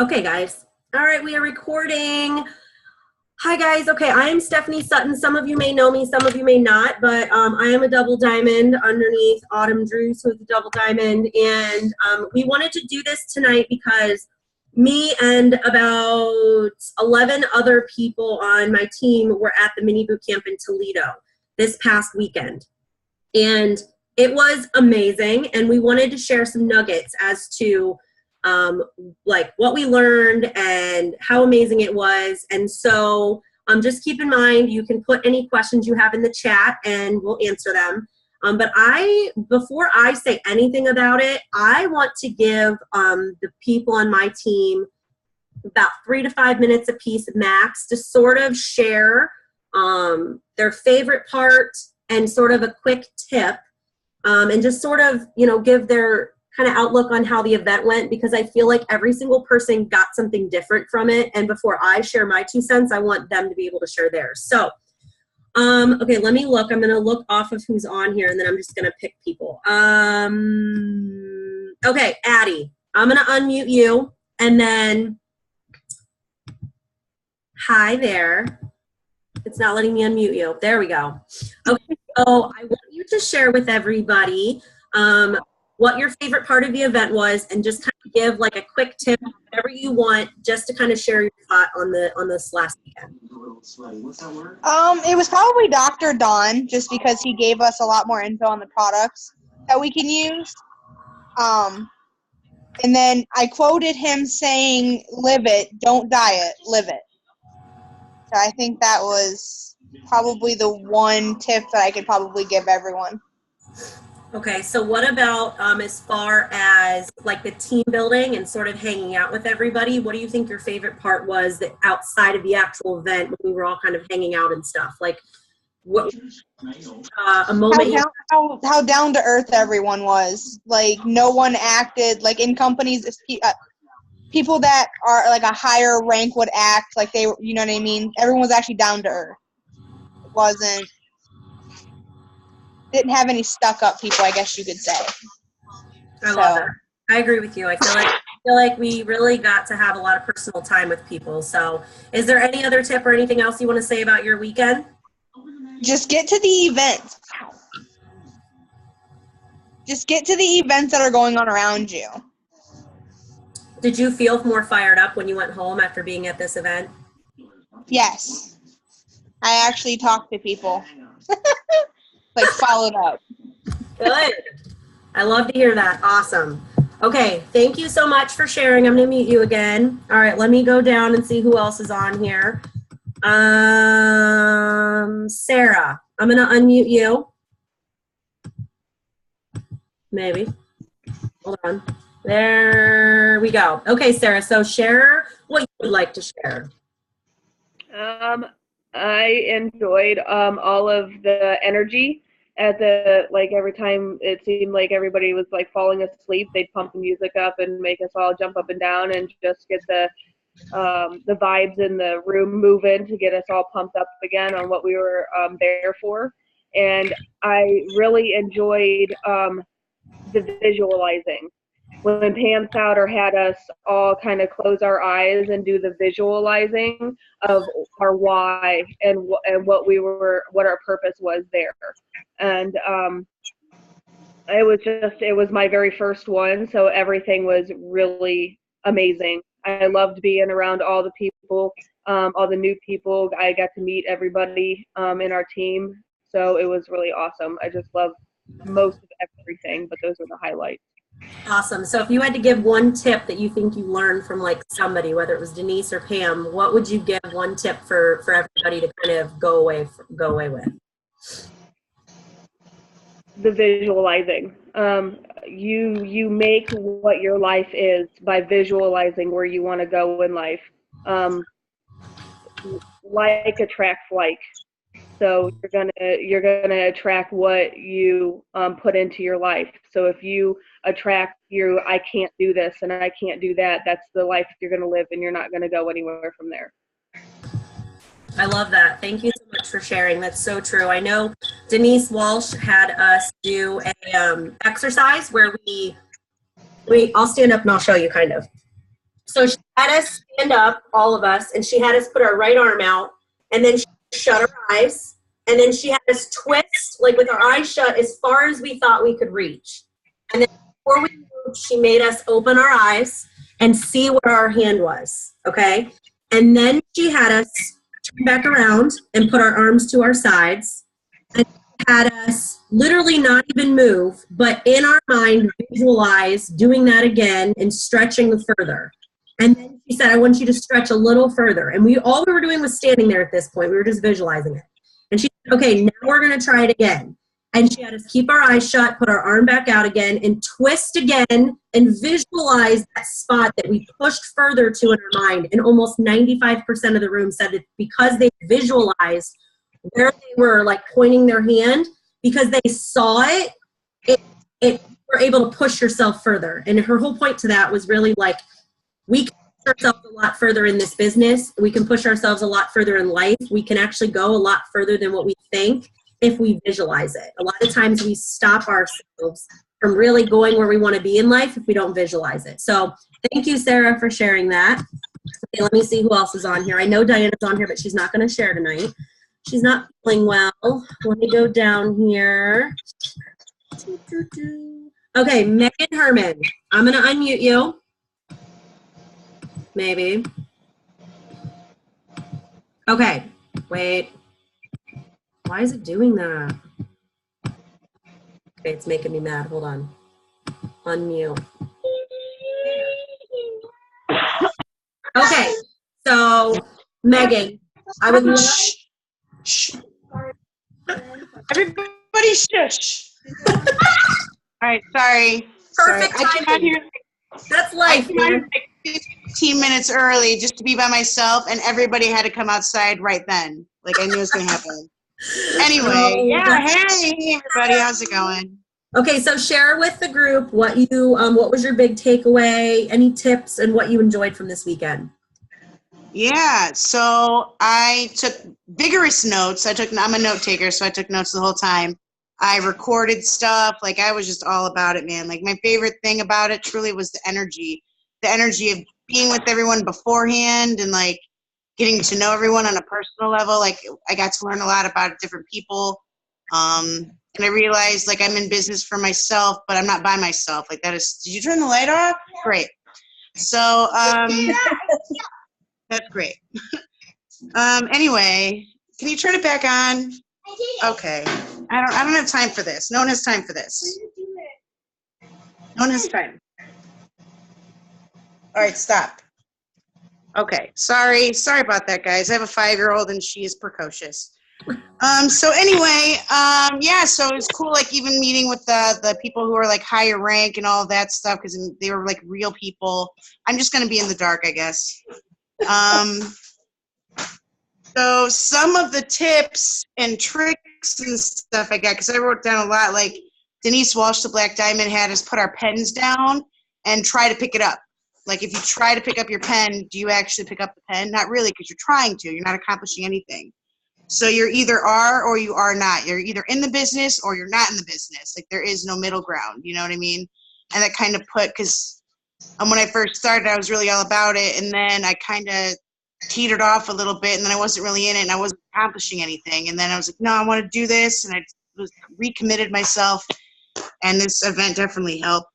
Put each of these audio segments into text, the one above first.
Okay, guys. All right, we are recording. Hi, guys. Okay, I am Stephanie Sutton. Some of you may know me, some of you may not, but I am a double diamond underneath Autumn Drews, who is a double diamond. And we wanted to do this tonight because me and about 11 other people on my team were at the mini boot camp in Toledo this past weekend. And it was amazing. And we wanted to share some nuggets as to like what we learned and how amazing it was. And so just keep in mind, you can put any questions you have in the chat and we'll answer them. But before I say anything about it, I want to give the people on my team about 3 to 5 minutes apiece max to sort of share their favorite part and sort of a quick tip and just sort of, give their kind of outlook on how the event went, because I feel like every single person got something different from it. And before I share my 2 cents, I want them to be able to share theirs. So, okay, let me look. I'm going to look off of who's on here, and then I'm just going to pick people. Okay, Addie, I'm going to unmute you, and then, hi there. It's not letting me unmute you. There we go. Okay, so I want you to share with everybody what your favorite part of the event was, and just kind of give like a quick tip, whatever you want, just to kind of share your thought on this last weekend. It was probably Dr. Don, just because he gave us a lot more info on the products that we can use. And then I quoted him saying, "Live it, don't diet, live it." So I think that was probably the one tip that I could probably give everyone. Okay, so what about as far as like the team building and sort of hanging out with everybody? What do you think your favorite part was that outside of the actual event when we were all kind of hanging out and stuff? Like what a moment how down to earth everyone was. Like no one acted like in companies. People that are like a higher rank would act like they, you know what I mean? Everyone was actually down to earth. It didn't have any stuck up people, I guess you could say. I love that. I agree with you. I feel like we really got to have a lot of personal time with people. So is there any other tip or anything else you want to say about your weekend? Just get to the events. Just get to the events that are going on around you. Did you feel more fired up when you went home after being at this event? Yes. I actually talked to people. Like followed up. Good. I love to hear that. Awesome. Okay, thank you so much for sharing. I'm going to mute you again. All right, let me go down and see who else is on here. Sarah, I'm going to unmute you. Maybe. Hold on. There we go. Okay, Sarah, so share what you would like to share. I enjoyed all of the energy at every time it seemed like everybody was like falling asleep, they'd pump the music up and make us all jump up and down and just get the vibes in the room moving to get us all pumped up again on what we were there for. And I really enjoyed the visualizing. When Pam Souter had us all kind of close our eyes and do the visualizing of our why and what our purpose was there. And it was my very first one, so everything was really amazing. I loved being around all the people, all the new people. I got to meet everybody in our team, so it was really awesome. I just loved most of everything, but those were the highlights. Awesome. So if you had to give one tip that you think you learned from like somebody, whether it was Denise or Pam, what would you give one tip for everybody to kind of go away with? The visualizing. You make what your life is by visualizing where you want to go in life. Like attracts like. So you're gonna attract what you put into your life. So if you attract I can't do this and I can't do that, that's the life you're gonna live, and you're not gonna go anywhere from there. I love that. Thank you so much for sharing. That's so true. I know Denise Walsh had us do a exercise where I'll stand up and I'll show you kind of. So she had us stand up, all of us, and she had us put our right arm out, and then she shut our eyes, and then she had us twist, like with our eyes shut, as far as we thought we could reach. And then before we moved, she made us open our eyes and see where our hand was, okay? And then she had us turn back around and put our arms to our sides, and had us literally not even move, but in our mind visualize doing that again and stretching further. And then she said, I want you to stretch a little further. And all we were doing was standing there at this point. We were just visualizing it. And she said, okay, now we're going to try it again. And she had us keep our eyes shut, put our arm back out again, and twist again and visualize that spot that we pushed further to in our mind. And almost 95% of the room said that because they visualized where they were like pointing their hand, because they saw it were able to push yourself further. And her whole point to that was really like, we can push ourselves a lot further in this business. We can push ourselves a lot further in life. We can actually go a lot further than what we think if we visualize it. A lot of times we stop ourselves from really going where we want to be in life if we don't visualize it. So thank you, Sarah, for sharing that. Okay, let me see who else is on here. I know Diana's on here, but she's not going to share tonight. She's not feeling well. Let me go down here. Okay, Megan Herman. I'm going to unmute you. Maybe. Okay, wait. Why is it doing that? Okay, it's making me mad. Hold on. Unmute. Okay, so Megan, I would love. Shh. Everybody shush. All right, sorry. Perfect I came out here. That's life. I came out here like 15 minutes early just to be by myself, and everybody had to come outside right then. Like I knew it was gonna happen. Anyway, yeah. Hey, everybody, how's it going? Okay, so share with the group what was your big takeaway, any tips, and what you enjoyed from this weekend. Yeah, so I took vigorous notes. I'm a note taker, so I took notes the whole time. I recorded stuff. Like I was just all about it, man. Like my favorite thing about it truly was the energy of being with everyone beforehand and like getting to know everyone on a personal level. Like I got to learn a lot about different people. And I realized like I'm in business for myself, but I'm not by myself. Like that is, did you turn the light off? Great. So, that's great. Anyway, can you turn it back on? Okay. I don't have time for this. No one has time for this. No one has time. All right, stop. Okay. Sorry about that, guys. I have a 5-year-old and she is precocious. So anyway, yeah, so it was cool, like even meeting with the people who are like higher rank and all of that stuff because they were like real people. I'm just going to be in the dark, I guess. So some of the tips and tricks and stuff I got, because I wrote down a lot, like Denise Walsh, the Black Diamond, had us put our pens down and try to pick it up. Like if you try to pick up your pen, do you actually pick up the pen? Not really, because you're trying to. You're not accomplishing anything. So you're either are or you are not. You're either in the business or you're not in the business. Like there is no middle ground. You know what I mean? And that kind of because when I first started, I was really all about it. And then I kind of teetered off a little bit and then I wasn't really in it and I wasn't accomplishing anything. And then I was like, no, I want to do this. And I was recommitted myself. And this event definitely helped.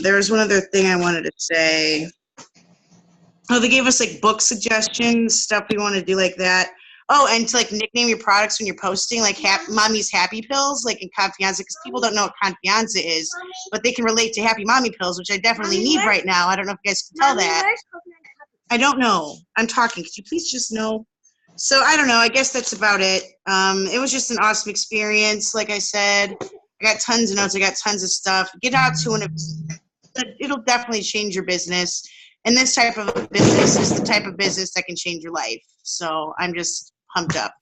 There was one other thing I wanted to say. Oh, they gave us like book suggestions, stuff we want to do like that. Oh, and to like nickname your products when you're posting, like Mommy's Happy Pills, like in Confianza, because people don't know what Confianza is, but they can relate to Happy Mommy Pills, which I definitely need right now. I don't know if you guys can tell that. I don't know. I'm talking. Could you please just know? So I don't know. I guess that's about it. It was just an awesome experience. Like I said, I got tons of notes. I got tons of stuff. Get out to it'll definitely change your business. And this type of business is the type of business that can change your life. So I'm just pumped up.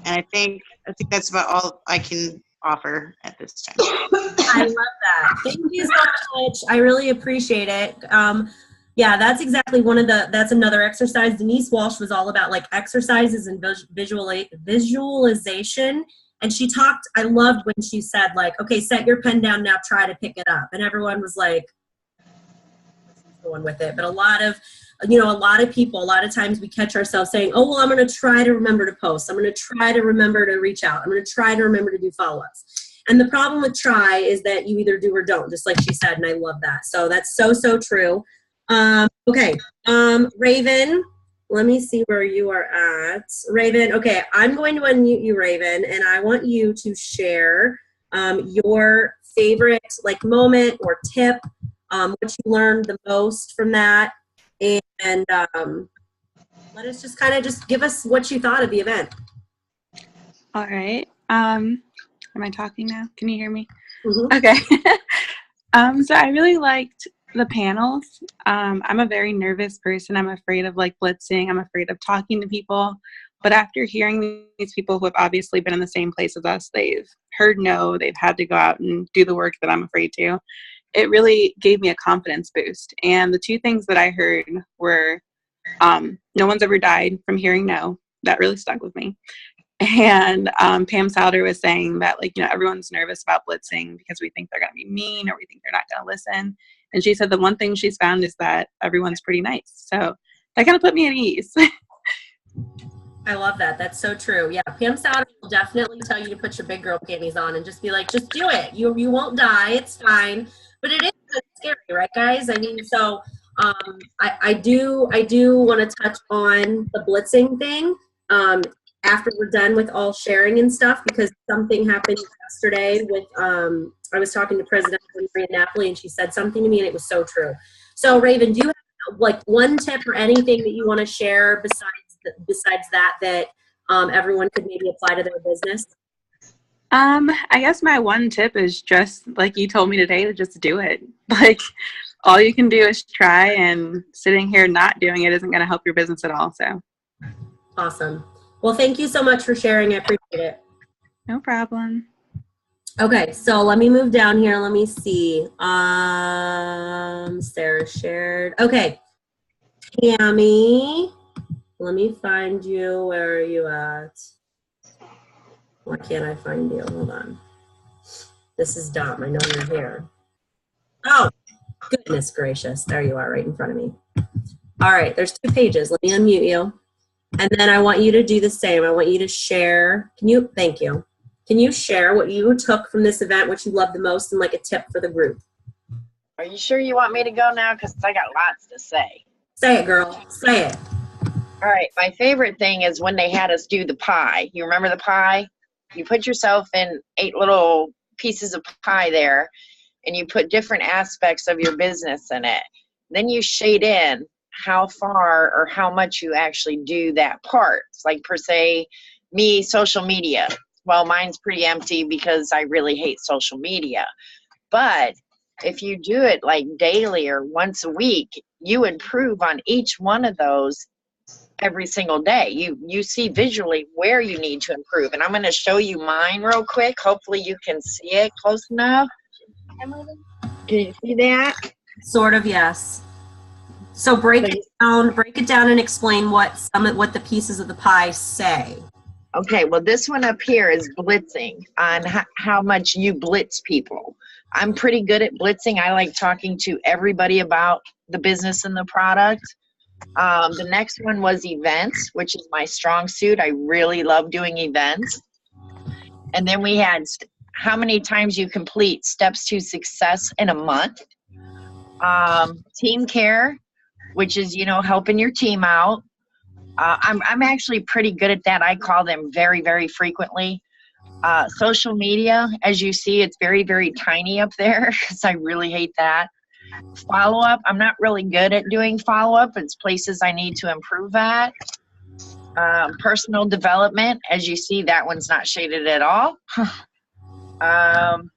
And I think that's about all I can offer at this time. I love that. Thank you so much. I really appreciate it. Yeah, that's exactly that's another exercise. Denise Walsh was all about like exercises and visualization. And she talked, I loved when she said like, okay, set your pen down now, try to pick it up. And everyone was like, going with it. But a lot of people, a lot of times we catch ourselves saying, oh, well, I'm going to try to remember to post. I'm going to try to remember to reach out. I'm going to try to remember to do follow-ups. And the problem with try is that you either do or don't, just like she said, and I love that. So that's so, so true. Okay. Raven, let me see where you are at. Raven, okay, I'm going to unmute you, Raven, and I want you to share your favorite moment or tip, what you learned the most from that, and let us just kind of just give us what you thought of the event. All right. Am I talking now? Can you hear me? Mm-hmm. Okay. So I really liked the panels. I'm a very nervous person. I'm afraid of blitzing. I'm afraid of talking to people. But after hearing these people who have obviously been in the same place as us, they've heard no, they've had to go out and do the work that I'm afraid to. It really gave me a confidence boost. And the two things that I heard were no one's ever died from hearing no. That really stuck with me. And Pam Souder was saying that everyone's nervous about blitzing because we think they're going to be mean or we think they're not going to listen. And she said the one thing she's found is that everyone's pretty nice. So that kind of put me at ease. I love that. That's so true. Yeah, Pam Souder will definitely tell you to put your big girl panties on and just be like, just do it. You won't die. It's fine. But it is scary, right, guys? I mean, so I do want to touch on the blitzing thing after we're done with all sharing and stuff, because something happened yesterday with I was talking to President Maria Napoli, and she said something to me, and it was so true. So, Raven, do you have one tip or anything that you want to share besides that everyone could maybe apply to their business? I guess my one tip is just like you told me today, to just do it. All you can do is try, and sitting here not doing it isn't going to help your business at all. So awesome. Well, thank you so much for sharing. I appreciate it. No problem. Okay, so let me move down here. Let me see. Sarah shared. Okay, Tammy, let me find you. Where are you at? Why can't I find you? Hold on. This is dumb. I know you're here. Oh, goodness gracious. There you are, right in front of me. All right, there's 2 pages. Let me unmute you. And then I want you to do the same. I want you to share. Thank you. Can you share what you took from this event, what you loved the most, and a tip for the group? Are you sure you want me to go now? Because I got lots to say. Say it, girl. Say it. All right. My favorite thing is when they had us do the pie. You remember the pie? You put yourself in 8 little pieces of pie there, and you put different aspects of your business in it. Then you shade in how far or how much you actually do that part. It's like, per se, me, social media. Well, mine's pretty empty because I really hate social media. But if you do it daily or once a week, you improve on each one of those every single day. You see visually where you need to improve. And I'm going to show you mine real quick. Hopefully you can see it close enough. Can you see that? Sort of, yes. So break it down and explain what the pieces of the pie say. Okay, well, this one up here is blitzing, on how much you blitz people. I'm pretty good at blitzing. I like talking to everybody about the business and the product. The next one was events, which is my strong suit. I really love doing events. And then we had how many times you complete steps to success in a month. Team care, which is, helping your team out. I'm actually pretty good at that. I call them very, very frequently. Social media, as you see, it's very, very tiny up there because I really hate that. Follow-up, I'm not really good at doing follow-up. It's places I need to improve at. Personal development, as you see, that one's not shaded at all. And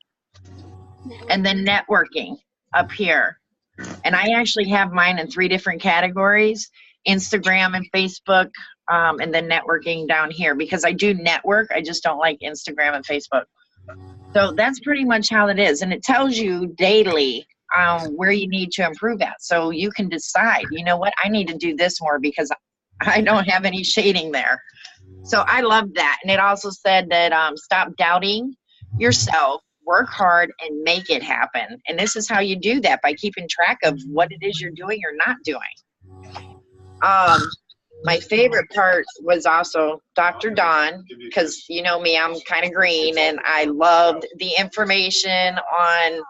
then networking up here. And I actually have mine in 3 different categories: Instagram and Facebook, and then networking down here, because I do network. I just don't like Instagram and Facebook. So that's pretty much how it is. And it tells you daily where you need to improve at. So you can decide, you know what, I need to do this more because I don't have any shading there. So I love that. And it also said that stop doubting yourself, work hard and make it happen. And this is how you do that, by keeping track of what it is you're doing or not doing. My favorite part was also Dr. Don, because you know me, I'm kind of green, and I loved the information on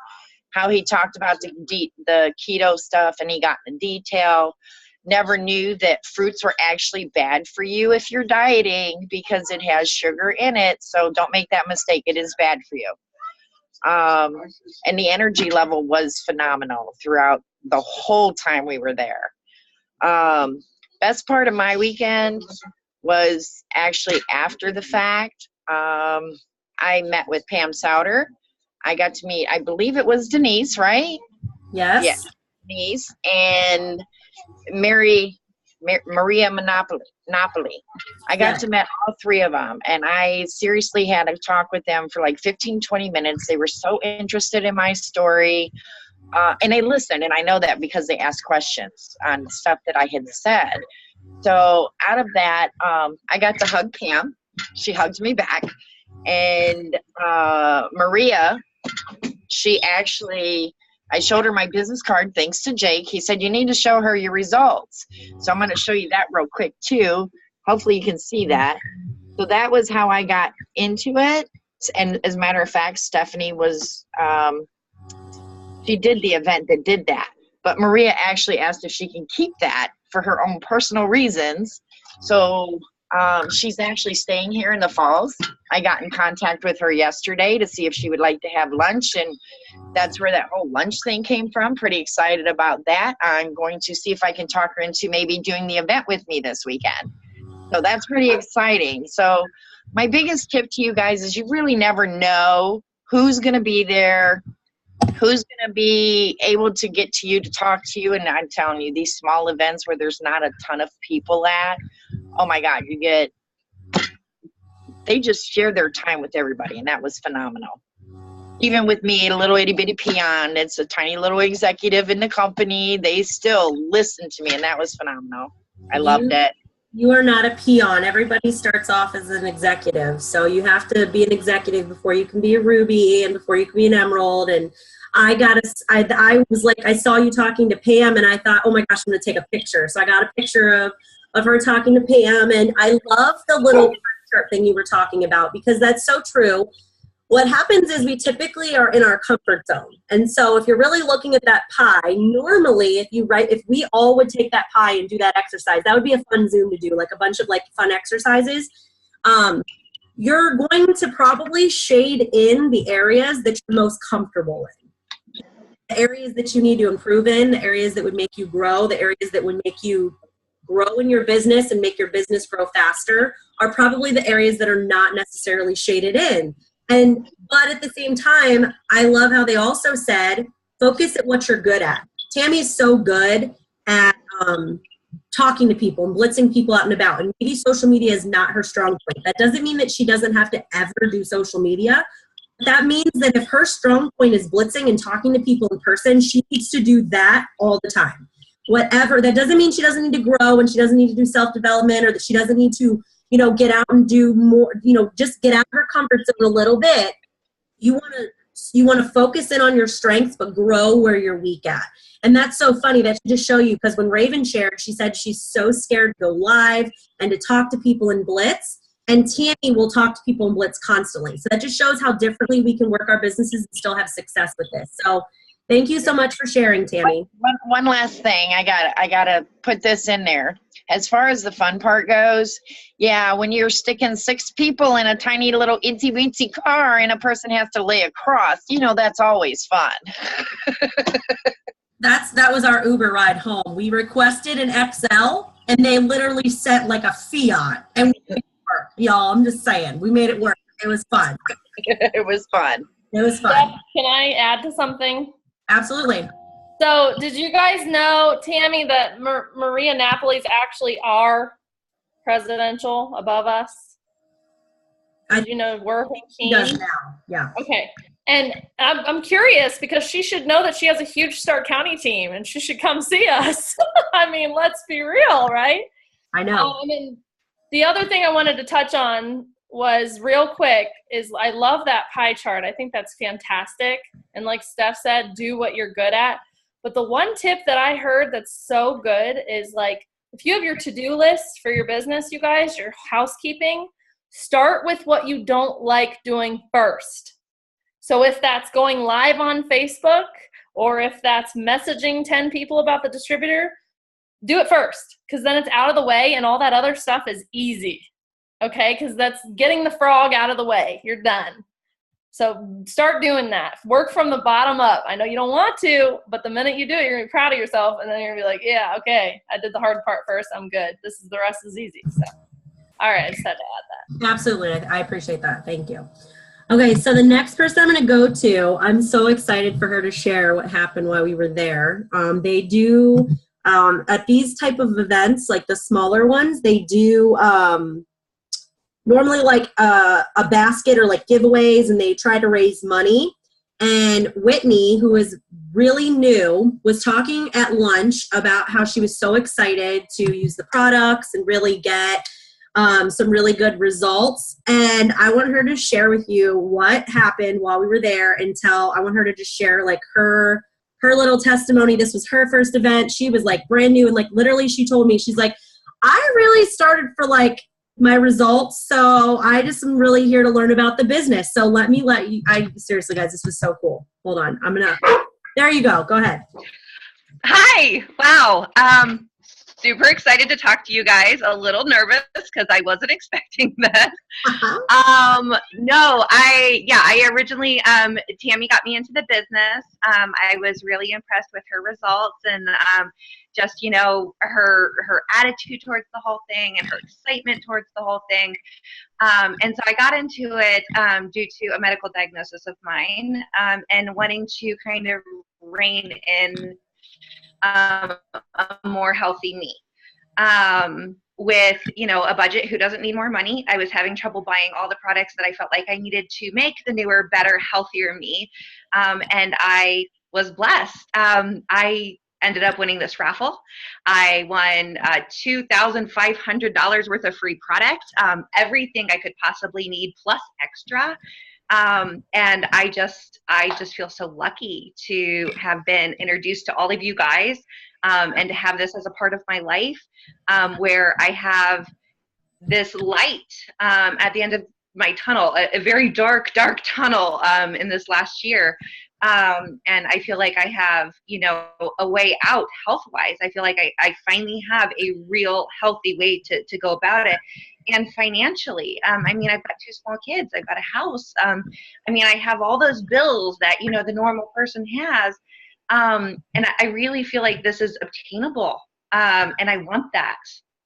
how he talked about the keto stuff, and he got in detail. Never knew that fruits were actually bad for you if you're dieting, because it has sugar in it. So don't make that mistake. It is bad for you. And the energy level was phenomenal throughout the whole time we were there. Best part of my weekend was actually after the fact. I met with Pam Souter. I got to meet, I believe it was Denise, right? Yes. Yeah, Denise and Maria Napoli. I got to meet all three of them, and I seriously had a talk with them for like 15, 20 minutes. They were so interested in my story. And they listened, and I know that because they asked questions on stuff that I had said. So out of that, I got to hug Pam. She hugged me back. And Maria, I showed her my business card, thanks to Jake. He said, you need to show her your results. So I'm going to show you that real quick, too. Hopefully you can see that. So that was how I got into it. And as a matter of fact, Stephanie was... she did the event that did that, but Maria actually asked if she can keep that for her own personal reasons. So she's actually staying here in the Falls. I got in contact with her yesterday to see if she would like to have lunch, and that's where that whole lunch thing came from. Pretty excited about that. I'm going to see if I can talk her into maybe doing the event with me this weekend. So that's pretty exciting. So my biggest tip to you guys is you really never know who's going to be there, who's going to be able to get to you to talk to you. And I'm telling you, these small events where there's not a ton of people at, oh my God, they just share their time with everybody. And that was phenomenal. Even with me, a little itty bitty peon, it's a tiny little executive in the company. They still listen to me, and that was phenomenal. I loved it. You are not a peon. Everybody starts off as an executive. So you have to be an executive before you can be a ruby and before you can be an emerald. And I was like, I saw you talking to Pam, and I thought, oh my gosh, I'm going to take a picture. So I got a picture of her talking to Pam, and I love the little shirt thing you were talking about, because that's so true. What happens is we typically are in our comfort zone. And so if you're really looking at that pie, normally if we all would take that pie and do that exercise, that would be a fun Zoom to do, like a bunch of like fun exercises. You're going to probably shade in the areas that you're most comfortable in. The areas that you need to improve in, the areas that would make you grow, the areas that would make you grow in your business and make your business grow faster are probably the areas that are not necessarily shaded in. But at the same time, I love how they also said, focus at what you're good at. Tammy is so good at talking to people and blitzing people out and about. And maybe social media is not her strong point. That doesn't mean that she doesn't have to ever do social media. That means that if her strong point is blitzing and talking to people in person, she needs to do that all the time. Whatever. That doesn't mean she doesn't need to grow and she doesn't need to do self-development, or that she doesn't need to get out and do more, just get out of her comfort zone a little bit. You want to focus in on your strengths, but grow where you're weak at. And that's so funny that she just show you, because when Raven shared, she said she's so scared to go live and to talk to people in Blitz. And Tammy will talk to people in Blitz constantly. So that just shows how differently we can work our businesses and still have success with this. So thank you so much for sharing, Tammy. One last thing. I gotta put this in there. As far as the fun part goes, yeah, when you're sticking 6 people in a tiny little itsy weensy car and a person has to lay across, that's always fun. That was our Uber ride home. We requested an XL, and they literally sent like a Fiat, and we made it work. Y'all, I'm just saying, we made it work. It was fun. It was fun. It was fun. Steph, can I add to something? Absolutely. So, did you guys know, Tammy, that Maria Napoli's actually our presidential above us? Did you know we're her She team? does now. Yeah. Okay. And I'm curious, because she should know that she has a huge Stark County team, and she should come see us. I mean, let's be real, right? I know. And the other thing I wanted to touch on, was real quick is I love that pie chart. I think that's fantastic. And like Steph said, do what you're good at. But the one tip that I heard that's so good is like, if you have your to-do list for your business, you guys, your housekeeping, start with what you don't like doing first. So if that's going live on Facebook, or if that's messaging 10 people about the distributor, do it first, because then it's out of the way and all that other stuff is easy. Okay, because that's getting the frog out of the way. You're done. So start doing that. Work from the bottom up. I know you don't want to, but the minute you do it, you're going to be proud of yourself, and then you're going to be like, yeah, okay, I did the hard part first. I'm good. The rest is easy. So, all right, I just had to add that. Absolutely. I appreciate that. Thank you. Okay, so the next person I'm going to go to, I'm so excited for her to share what happened while we were there. They do, at these type of events, like the smaller ones, they do normally like a basket or like giveaways, and they try to raise money. And Whitney, who is really new, was talking at lunch about how she was so excited to use the products and really get some really good results. And I want her to share with you what happened while we were there, and I want her to just share like her little testimony. This was her first event. She was like brand new, and like literally she told me, she's like, I really started for like my results, so I just am really here to learn about the business. So let you, seriously guys, this was so cool. Hold on, there you go ahead. Hi. Wow. Super excited to talk to you guys. A little nervous because I wasn't expecting this. No, I originally, Tammy got me into the business. I was really impressed with her results, and just, you know, her attitude towards the whole thing and her excitement towards the whole thing. And so I got into it due to a medical diagnosis of mine, and wanting to kind of rein in a more healthy me. With, you know, a budget, who doesn't need more money? I was having trouble buying all the products that I felt like I needed to make the newer, better, healthier me. And I was blessed. I ended up winning this raffle. I won $2,500 worth of free product, everything I could possibly need plus extra. And I just feel so lucky to have been introduced to all of you guys, and to have this as a part of my life, where I have this light at the end of my tunnel, a very dark tunnel in this last year. And I feel like I have, you know, a way out health-wise. I feel like I finally have a real healthy way to go about it. And financially, I mean, I've got 2 small kids. I've got a house. I mean, I have all those bills that, you know, the normal person has. And I really feel like this is obtainable. And I want that.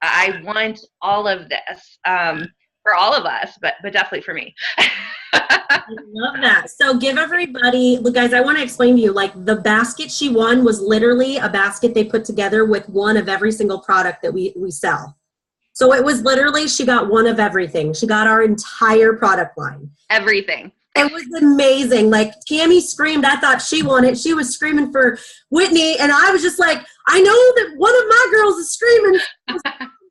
I want all of this for all of us, but definitely for me. I love that. So give everybody, look guys, I want to explain to you, like the basket she won was literally a basket they put together with one of every single product that we sell. So it was literally, she got one of everything. She got our entire product line. Everything. It was amazing. Like Tammy screamed, I thought she won it. She was screaming for Whitney, and I was just like, I know that one of my girls is screaming.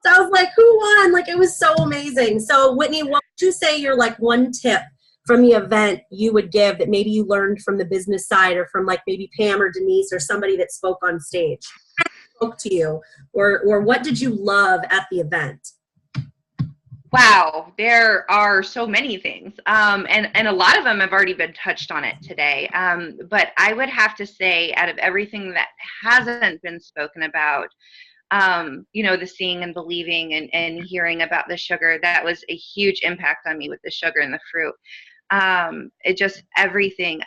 So I was like, who won? Like, it was so amazing. So Whitney, what would you say your like one tip from the event you would give that maybe you learned from the business side, or from like maybe Pam or Denise or somebody that spoke on stage, spoke to you, or what did you love at the event? Wow, there are so many things, and a lot of them have already been touched on it today. But I would have to say, out of everything that hasn't been spoken about, you know, the seeing and believing and hearing about the sugar, that was a huge impact on me with the sugar and the fruit. It just everything.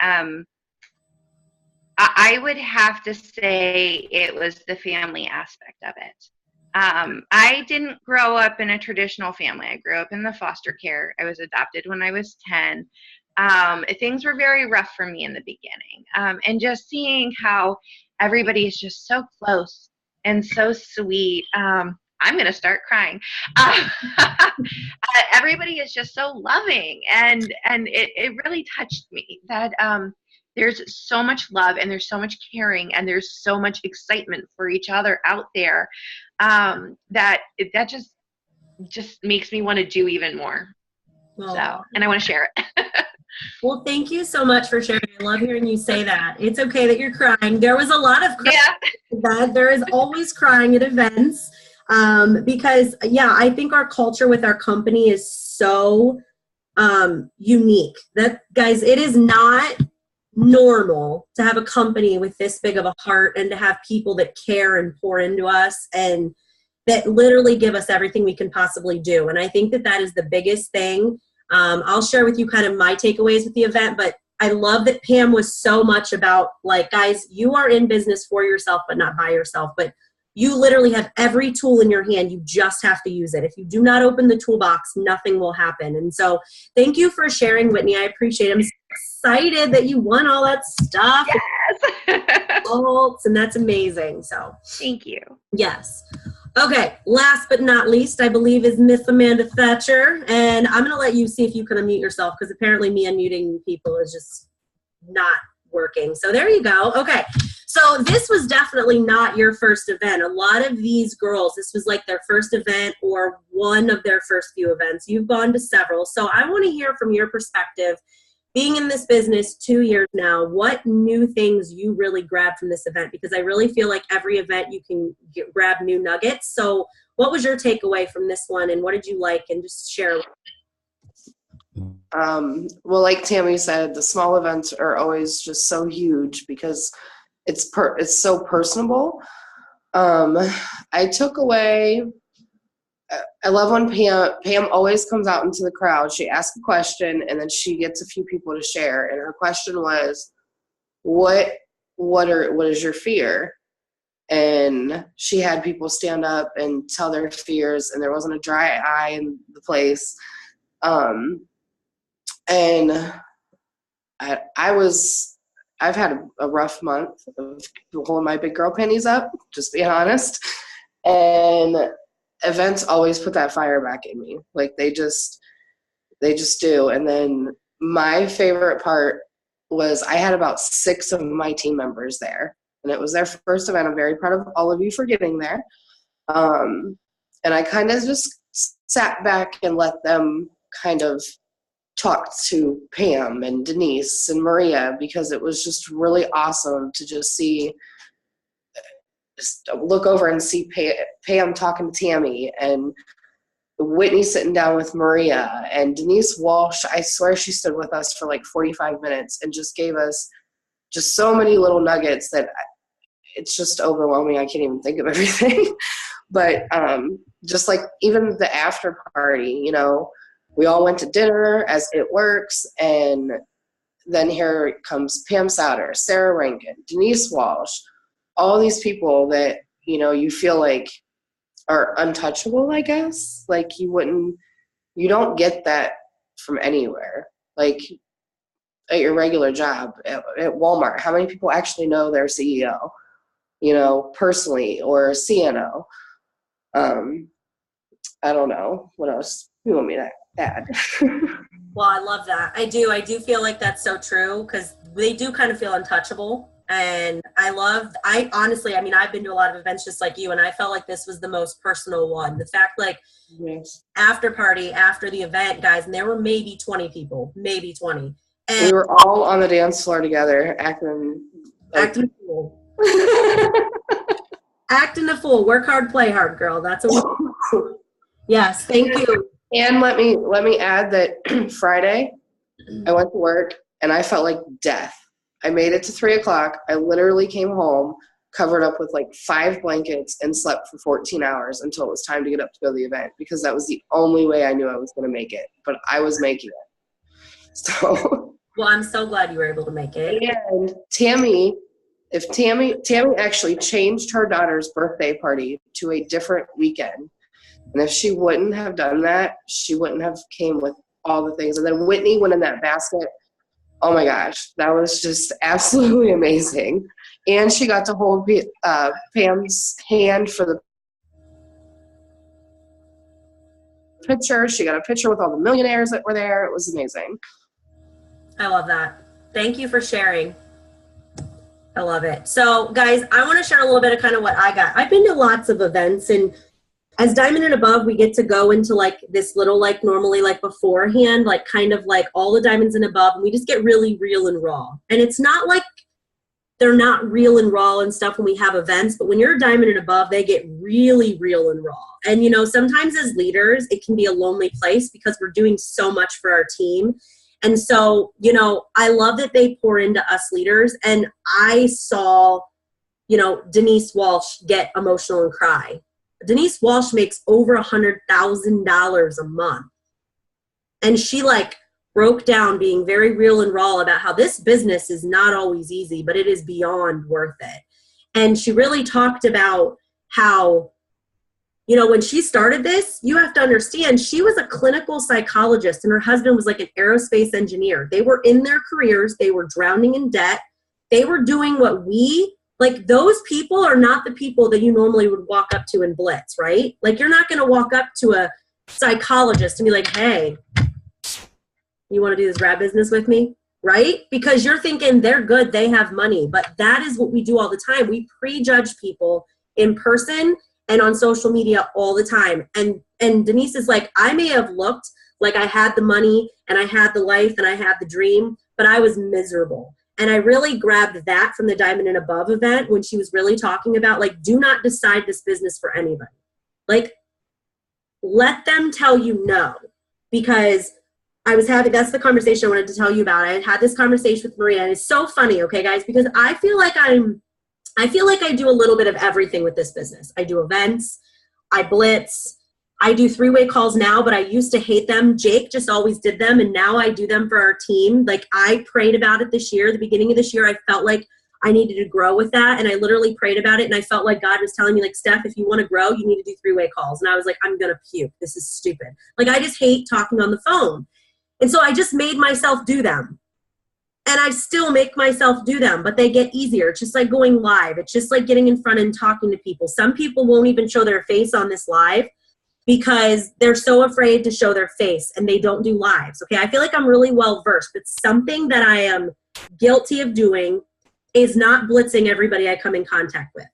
I would have to say it was the family aspect of it. I didn't grow up in a traditional family. I grew up in the foster care. I was adopted when I was 10. Things were very rough for me in the beginning. And just seeing how everybody is just so close and so sweet. I'm going to start crying. Everybody is just so loving. And it really touched me that there's so much love, and there's so much caring, and there's so much excitement for each other out there, that just makes me want to do even more. Well, So, and I want to share it. well, thank you so much for sharing. I love hearing you say that. It's okay that you're crying. There was a lot of crying Yeah. at that. There is always crying at events because, yeah, I think our culture with our company is so unique. That, guys, it is not normal to have a company with this big of a heart and to have people that care and pour into us and that literally give us everything we can possibly do. And I think that that is the biggest thing. I'll share with you kind of my takeaways with the event, but I love that Pam was so much about like, guys, you are in business for yourself, but not by yourself. But you literally have every tool in your hand. You just have to use it. If you do not open the toolbox, nothing will happen. And so thank you for sharing, Whitney. I appreciate it. I'm so excited that you won all that stuff. Yes. And that's amazing. So Thank you. yes. Okay, last but not least, I believe is Miss Amanda Thatcher. And I'm going to let you see if you can unmute yourself because apparently me unmuting people is just not working. So there you go. Okay, so this was definitely not your first event. A lot of these girls, this was like their first event or one of their first few events. You've gone to several. So I want to hear from your perspective, being in this business 2 years now, what new things you really grabbed from this event? Because I really feel like every event you can grab new nuggets. So what was your takeaway from this one and what did you like? And just share. Well, like Tammy said, the small events are always just so huge because it's so personable. I took away, I love when Pam always comes out into the crowd. She asks a question and then she gets a few people to share. And her question was, what is your fear? And she had people stand up and tell their fears, and there wasn't a dry eye in the place. And I've had a rough month of holding my big girl panties up, just being honest. And events always put that fire back in me. Like they just do. And then my favorite part was I had about 6 of my team members there, and it was their first event. I'm very proud of all of you for getting there. And I kind of just sat back and let them kind of talk to Pam and Denise and Maria, because it was just really awesome to just look over and see Pam talking to Tammy, and Whitney sitting down with Maria, and Denise Walsh. I swear she stood with us for like 45 minutes and just gave us just so many little nuggets that it's just overwhelming. I can't even think of everything. But just like even the after party, you know, we all went to dinner as it works, and then here comes Pam Souter, Sarah Rankin, Denise Walsh, all these people that, you know, you feel like are untouchable, I guess. Like you don't get that from anywhere. Like at your regular job at Walmart, how many people actually know their CEO, you know, personally, or CNO? I don't know. What else you want me to add? Well, I love that. I do feel like that's so true because they do kind of feel untouchable. And I honestly, I mean, I've been to a lot of events just like you, and I felt like this was the most personal one. The fact, like, Yes. after party, after the event, guys, and there were maybe 20 people, maybe 20. And We were all on the dance floor together, acting acting a fool. Acting a fool. Work hard, play hard, girl. That's a yes. Thank you. And let me add that Friday, I went to work and I felt like death. I made it to 3:00. I literally came home, covered up with like 5 blankets, and slept for 14 hours until it was time to get up to go to the event, because that was the only way I knew I was going to make it. But I was making it. So. Well, I'm so glad you were able to make it. And Tammy actually changed her daughter's birthday party to a different weekend. And if she wouldn't have done that, she wouldn't have came with all the things. And then Whitney went in that basket. Oh my gosh, that was just absolutely amazing. And she got to hold Pam's hand for the picture. She got a picture with all the millionaires that were there. It was amazing. I love that. Thank you for sharing. I love it. So, guys, I want to share a little bit of kind of what I got. I've been to lots of events, and as diamond and above, we get to go into like this little, like normally like beforehand, like kind of like all the diamonds and above, and we just get really real and raw. And it's not like they're not real and raw and stuff when we have events, but when you're a diamond and above, they get really real and raw. And, you know, sometimes as leaders, it can be a lonely place because we're doing so much for our team. And so, you know, I love that they pour into us leaders. And I saw, you know, Denise Walsh get emotional and cry. Denise Walsh makes over $100,000 a month. And she like broke down being very real and raw about how this business is not always easy, but it is beyond worth it. And she really talked about how, you know, when she started this, you have to understand she was a clinical psychologist and her husband was like an aerospace engineer. They were in their careers. They were drowning in debt. They were doing what like those people are not the people that you normally would walk up to and blitz, right? Like you're not going to walk up to a psychologist and be like, hey, you want to do this rap business with me, right? Because you're thinking they're good, they have money. But that is what we do all the time. We prejudge people in person and on social media all the time. And Denise is like, I may have looked like I had the money and I had the life and I had the dream, but I was miserable. And I really grabbed that from the Diamond and Above event when she was really talking about, like, do not decide this business for anybody. Like, let them tell you no. Because that's the conversation I wanted to tell you about. I had this conversation with Maria, and it's so funny, okay, guys, because I feel like I do a little bit of everything with this business. I do events, I blitz, I do three-way calls now, but I used to hate them. Jake just always did them, and now I do them for our team. Like, I prayed about it this year. The beginning of this year, I felt like I needed to grow with that, and I literally prayed about it, and I felt like God was telling me, like, Steph, if you want to grow, you need to do three-way calls. And I was like, I'm going to puke. This is stupid. Like, I just hate talking on the phone. And so I just made myself do them. And I still make myself do them, but they get easier. It's just like going live. It's just like getting in front and talking to people. Some people won't even show their face on this live because they're so afraid to show their face and they don't do lives. Okay, I feel like I'm really well versed, but something that I am guilty of doing is not blitzing everybody I come in contact with.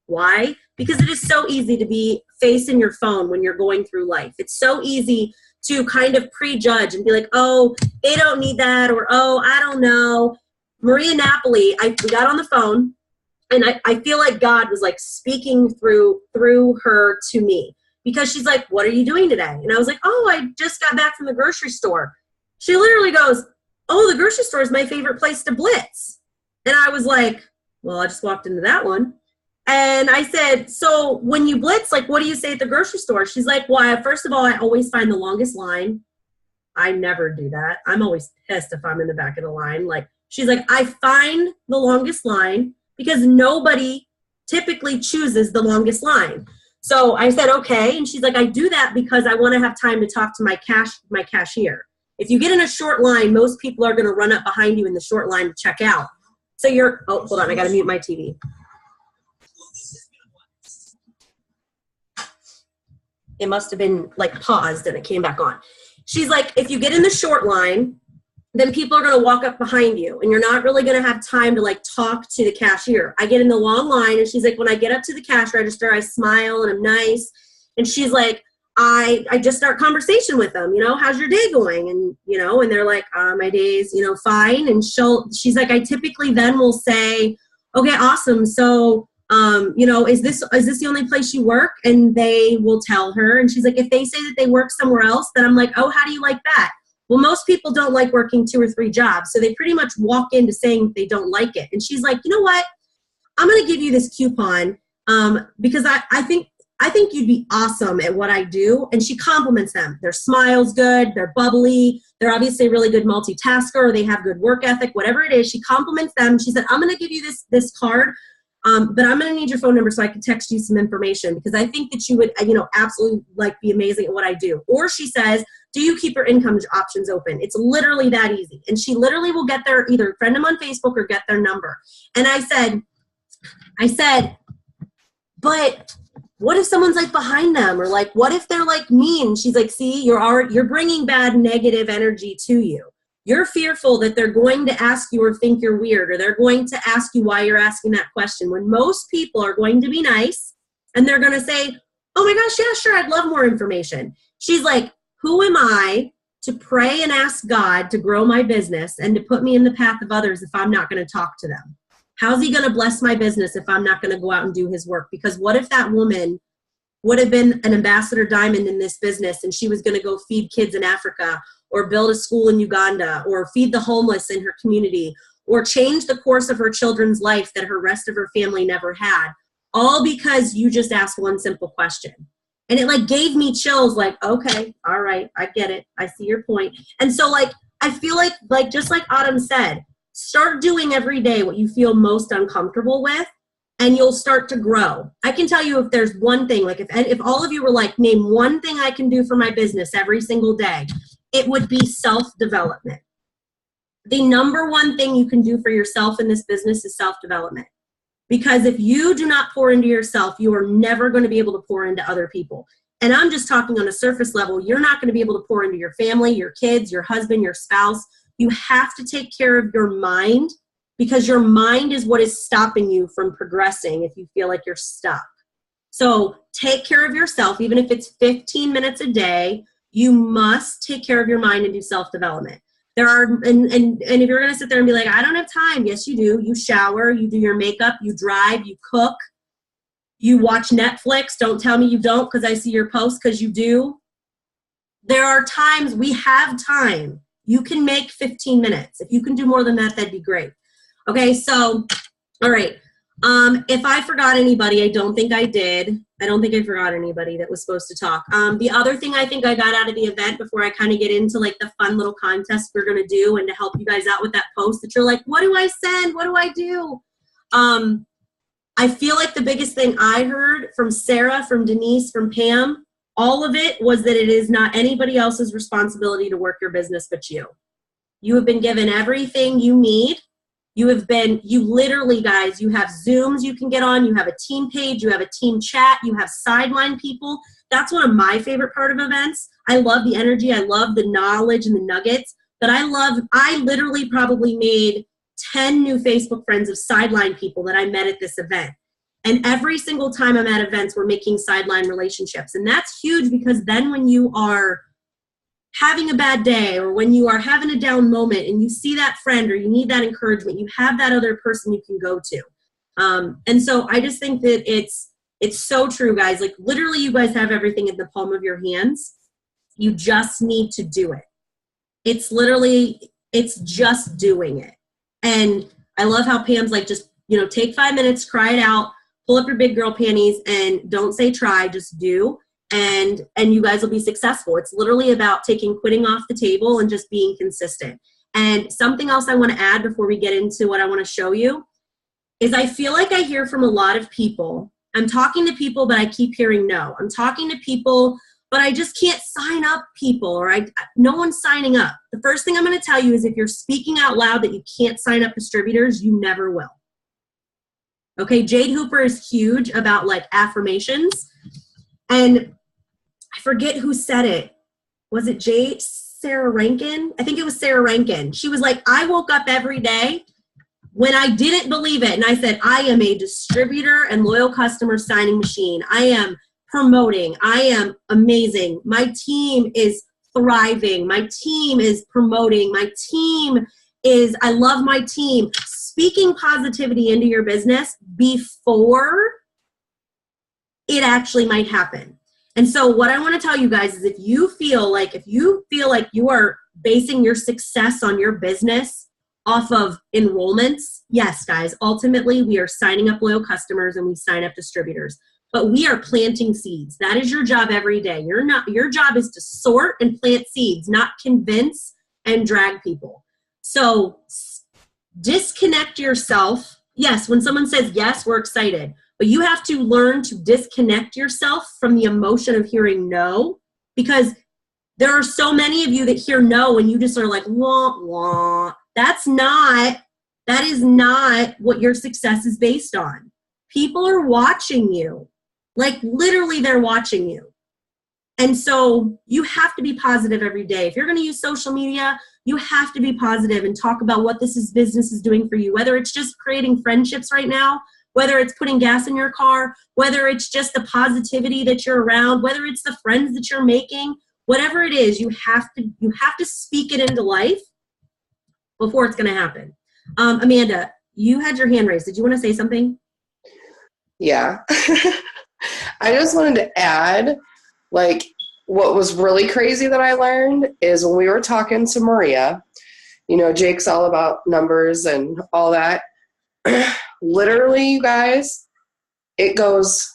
Why? Because it is so easy to be facing your phone when you're going through life. It's so easy to kind of prejudge and be like, oh, they don't need that, or oh, I don't know. Maria Napoli, we got on the phone, and I feel like God was like speaking through her to me, because she's like, what are you doing today? And I was like, oh, I just got back from the grocery store. She literally goes, oh, the grocery store is my favorite place to blitz. And I was like, well, I just walked into that one. And I said, so when you blitz, like, what do you say at the grocery store? She's like, well, first of all, I always find the longest line. I never do that. I'm always pissed if I'm in the back of the line. Like, she's like, I find the longest line because nobody typically chooses the longest line. So I said, okay. And she's like, I do that because I want to have time to talk to my cashier. If you get in a short line, most people are going to run up behind you in the short line to check out. So oh, hold on. I got to mute my TV. It must have been like paused and it came back on. She's like, if you get in the short line, then people are going to walk up behind you and you're not really going to have time to like talk to the cashier. I get in the long line and she's like, when I get up to the cash register, I smile and I'm nice. And she's like, I just start conversation with them, you know, how's your day going? And, you know, and they're like, my day's, you know, fine. And she's like, I typically then will say, okay, awesome. So, you know, is this the only place you work? And they will tell her. And she's like, if they say that they work somewhere else, then I'm like, oh, how do you like that? Well, most people don't like working 2 or 3 jobs. So they pretty much walk into saying they don't like it. And she's like, you know what? I'm going to give you this coupon because I think you'd be awesome at what I do. And she compliments them. Their smile's good. They're bubbly. They're obviously a really good multitasker. Or they have good work ethic, whatever it is. She compliments them. She said, I'm going to give you this card. But I'm going to need your phone number so I can text you some information because I think that you would, you know, absolutely like be amazing at what I do. Or she says, do you keep your income options open? It's literally that easy. And she literally will get their, either friend them on Facebook or get their number. And I said, but what if someone's like behind them, or like, what if they're like mean? She's like, see, you're bringing bad negative energy to you. You're fearful that they're going to ask you or think you're weird, or they're going to ask you why you're asking that question, when most people are going to be nice and they're going to say, Oh my gosh, yeah, sure, I'd love more information. She's like, who am I to pray and ask God to grow my business and to put me in the path of others if I'm not going to talk to them? How's he going to bless my business if I'm not going to go out and do his work? Because what if that woman would have been an ambassador diamond in this business and she was going to go feed kids in Africa or build a school in Uganda or feed the homeless in her community or change the course of her children's life that her rest of her family never had, all because you just asked one simple question. And it like gave me chills, like, okay, all right, I get it. I see your point. And so like, I feel like just like Autumn said, start doing every day what you feel most uncomfortable with, and you'll start to grow. I can tell you if there's one thing, like if all of you were like, name one thing I can do for my business every single day, it would be self-development. The number one thing you can do for yourself in this business is self-development. Because if you do not pour into yourself, you are never going to be able to pour into other people. And I'm just talking on a surface level. You're not going to be able to pour into your family, your kids, your husband, your spouse. You have to take care of your mind, because your mind is what is stopping you from progressing if you feel like you're stuck. So take care of yourself. Even if it's 15 minutes a day, you must take care of your mind and do self-development. There are, and if you're going to sit there and be like, I don't have time. Yes, you do. You shower, you do your makeup, you drive, you cook, you watch Netflix. Don't tell me you don't, because I see your posts, because you do. There are times we have time. You can make 15 minutes. If you can do more than that, that'd be great. Okay, so, all right. If I forgot anybody, I don't think I did. I don't think I forgot anybody that was supposed to talk. The other thing I think I got out of the event, before I kind of get into like the fun little contest we're going to do and to help you guys out with that post that you're like, what do I send? What do I do? I feel like the biggest thing I heard from Sarah, from Denise, from Pam, all of it was that it is not anybody else's responsibility to work your business but you. You have been given everything you need. You literally, guys, you have Zooms you can get on, you have a team page, you have a team chat, you have sideline people. That's one of my favorite part of events. I love the energy, I love the knowledge and the nuggets, but I literally probably made 10 new Facebook friends of sideline people that I met at this event. And every single time I'm at events, we're making sideline relationships. And that's huge, because then when you are having a bad day or when you are having a down moment and you see that friend or you need that encouragement, you have that other person you can go to. And so I just think that it's so true, guys. Like literally you guys have everything in the palm of your hands. You just need to do it. It's just doing it. And I love how Pam's like, just, take 5 minutes, cry it out, pull up your big girl panties, and don't say try, just do. And you guys will be successful. It's literally about taking quitting off the table and just being consistent. And something else I want to add before we get into what I want to show you is I feel like I hear from a lot of people. I'm talking to people, but I keep hearing no. I'm talking to people, but I just can't sign up people, or no one's signing up. The first thing I'm going to tell you is if you're speaking out loud that you can't sign up distributors, you never will. Okay, Jade Hooper is huge about like affirmations. And I forget who said it. Was it Sarah Rankin? I think it was Sarah Rankin. She was like, I woke up every day when I didn't believe it. And I said, I am a distributor and loyal customer signing machine. I am promoting. I am amazing. My team is thriving. My team is promoting. I love my team. Speaking positivity into your business before it actually might happen. And so what I want to tell you guys is if you feel like you are basing your success on your business off of enrollments, yes, guys, ultimately we are signing up loyal customers and we sign up distributors, but we are planting seeds. That is your job every day. Your job is to sort and plant seeds, not convince and drag people. So disconnect yourself. Yes, when someone says yes, we're excited. But you have to learn to disconnect yourself from the emotion of hearing no, because there are so many of you that hear no and you just are like, wah, wah. That is not what your success is based on. People are watching you. Like literally they're watching you. And so you have to be positive every day. If you're going to use social media, you have to be positive and talk about what business is doing for you, whether it's just creating friendships right now, whether it's putting gas in your car, whether it's just the positivity that you're around, whether it's the friends that you're making, whatever it is, you have to speak it into life before it's going to happen. Amanda, you had your hand raised. Did you want to say something? Yeah. I just wanted to add, like, what was really crazy that I learned is when we were talking to Maria, you know, Jake's all about numbers and all that. Literally, you guys, it goes,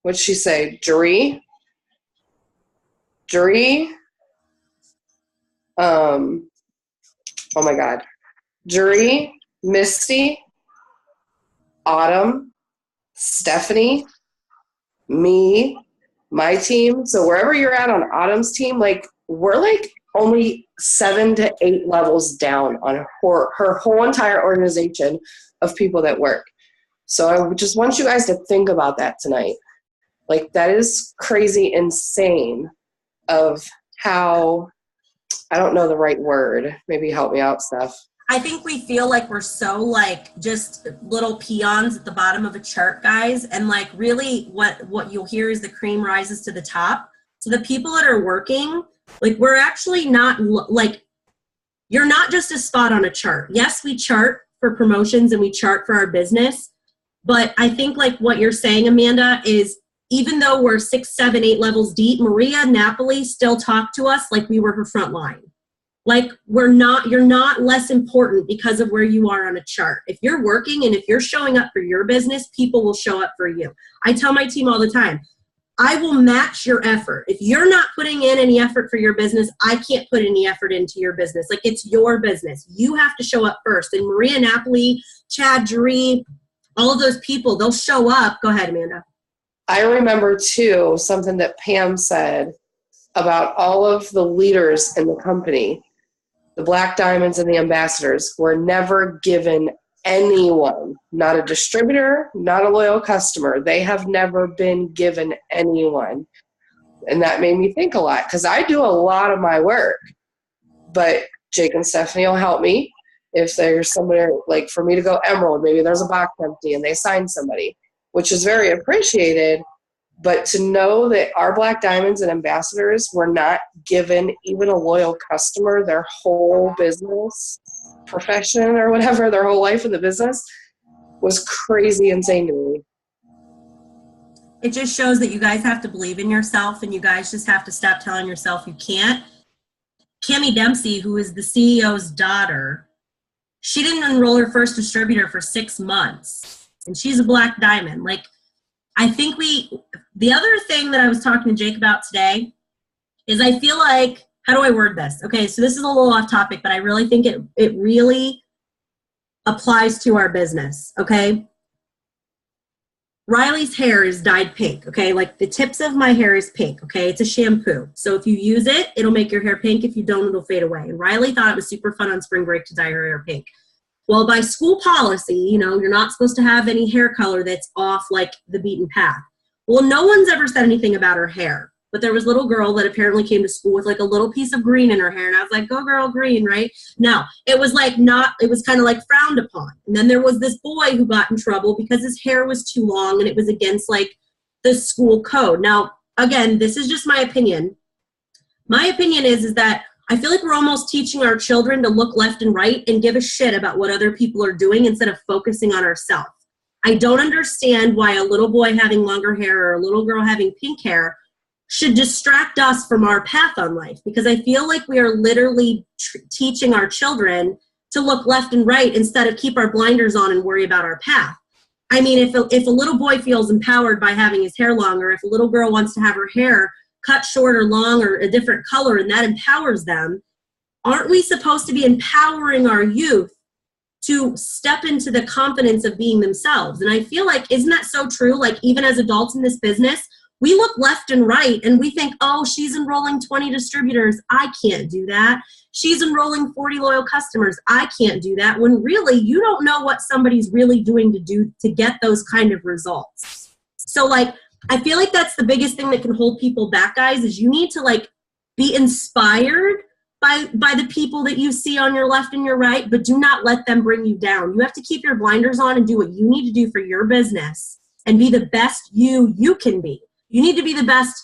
what'd she say? Jury, oh my God. Jury, Misty, Autumn, Stephanie, me, my team. So wherever you're at on Autumn's team, like, we're like only 7 to 8 levels down on her whole entire organization of people that work. So I just want you guys to think about that tonight. Like, that is crazy insane of how, I don't know the right word. Maybe help me out, Steph. I think we feel like we're so like just little peons at the bottom of a chart, guys. And like really what you'll hear is the cream rises to the top. So the people that are working, like, we're actually not like, you're not just a spot on a chart. Yes, we chart for promotions and we chart for our business. But I think like what you're saying, Amanda, is even though we're 6, 7, 8 levels deep, Maria Napoli still talked to us like we were her front line. Like, you're not less important because of where you are on a chart. If you're working and if you're showing up for your business, people will show up for you. I tell my team all the time, I will match your effort. If you're not putting in any effort for your business, I can't put any effort into your business. Like, it's your business. You have to show up first. And Maria Napoli, Chad Jaree, all of those people, they'll show up. Go ahead, Amanda. I remember, too, something that Pam said about all of the leaders in the company. The Black Diamonds and the ambassadors were never given anyone, not a distributor, not a loyal customer. They have never been given anyone. And that made me think a lot because I do a lot of my work. But Jake and Stephanie will help me. If there's somewhere, like for me to go Emerald, maybe there's a box empty and they sign somebody, which is very appreciated. But to know that our Black Diamonds and ambassadors were not given even a loyal customer their whole business profession or whatever, their whole life in the business, was crazy insane to me. It just shows that you guys have to believe in yourself and you guys just have to stop telling yourself you can't. Cammie Dempsey, who is the CEO's daughter, she didn't enroll her first distributor for 6 months. And she's a Black Diamond. Like, I think the other thing that I was talking to Jake about today is I feel like, how do I word this? Okay, so this is a little off topic, but I really think it really applies to our business, okay? Riley's hair is dyed pink, okay? Like, the tips of my hair is pink, okay? It's a shampoo. So if you use it, it'll make your hair pink. If you don't, it'll fade away. And Riley thought it was super fun on spring break to dye her hair pink. Well, by school policy, you know, you're not supposed to have any hair color that's off like the beaten path. Well, no one's ever said anything about her hair. But there was a little girl that apparently came to school with like a little piece of green in her hair. And I was like, go girl, green, right? No, it was like it was kind of like frowned upon. And then there was this boy who got in trouble because his hair was too long and it was against like the school code. Now, again, this is just my opinion. My opinion is that I feel like we're almost teaching our children to look left and right and give a shit about what other people are doing instead of focusing on ourselves. I don't understand why a little boy having longer hair or a little girl having pink hair should distract us from our path on life, because I feel like we are literally teaching our children to look left and right instead of keep our blinders on and worry about our path. I mean, if a little boy feels empowered by having his hair longer, if a little girl wants to have her hair cut short or long or a different color and that empowers them, aren't we supposed to be empowering our youth to step into the confidence of being themselves? And I feel like, isn't that so true? Like, even as adults in this business, we look left and right and we think, oh, she's enrolling 20 distributors. I can't do that. She's enrolling 40 loyal customers. I can't do that. When really, you don't know what somebody's really doing to get those kind of results. So like, I feel like that's the biggest thing that can hold people back, guys, is you need to like be inspired by the people that you see on your left and your right, but do not let them bring you down. You have to keep your blinders on and do what you need to do for your business and be the best you can be. You need to be the best,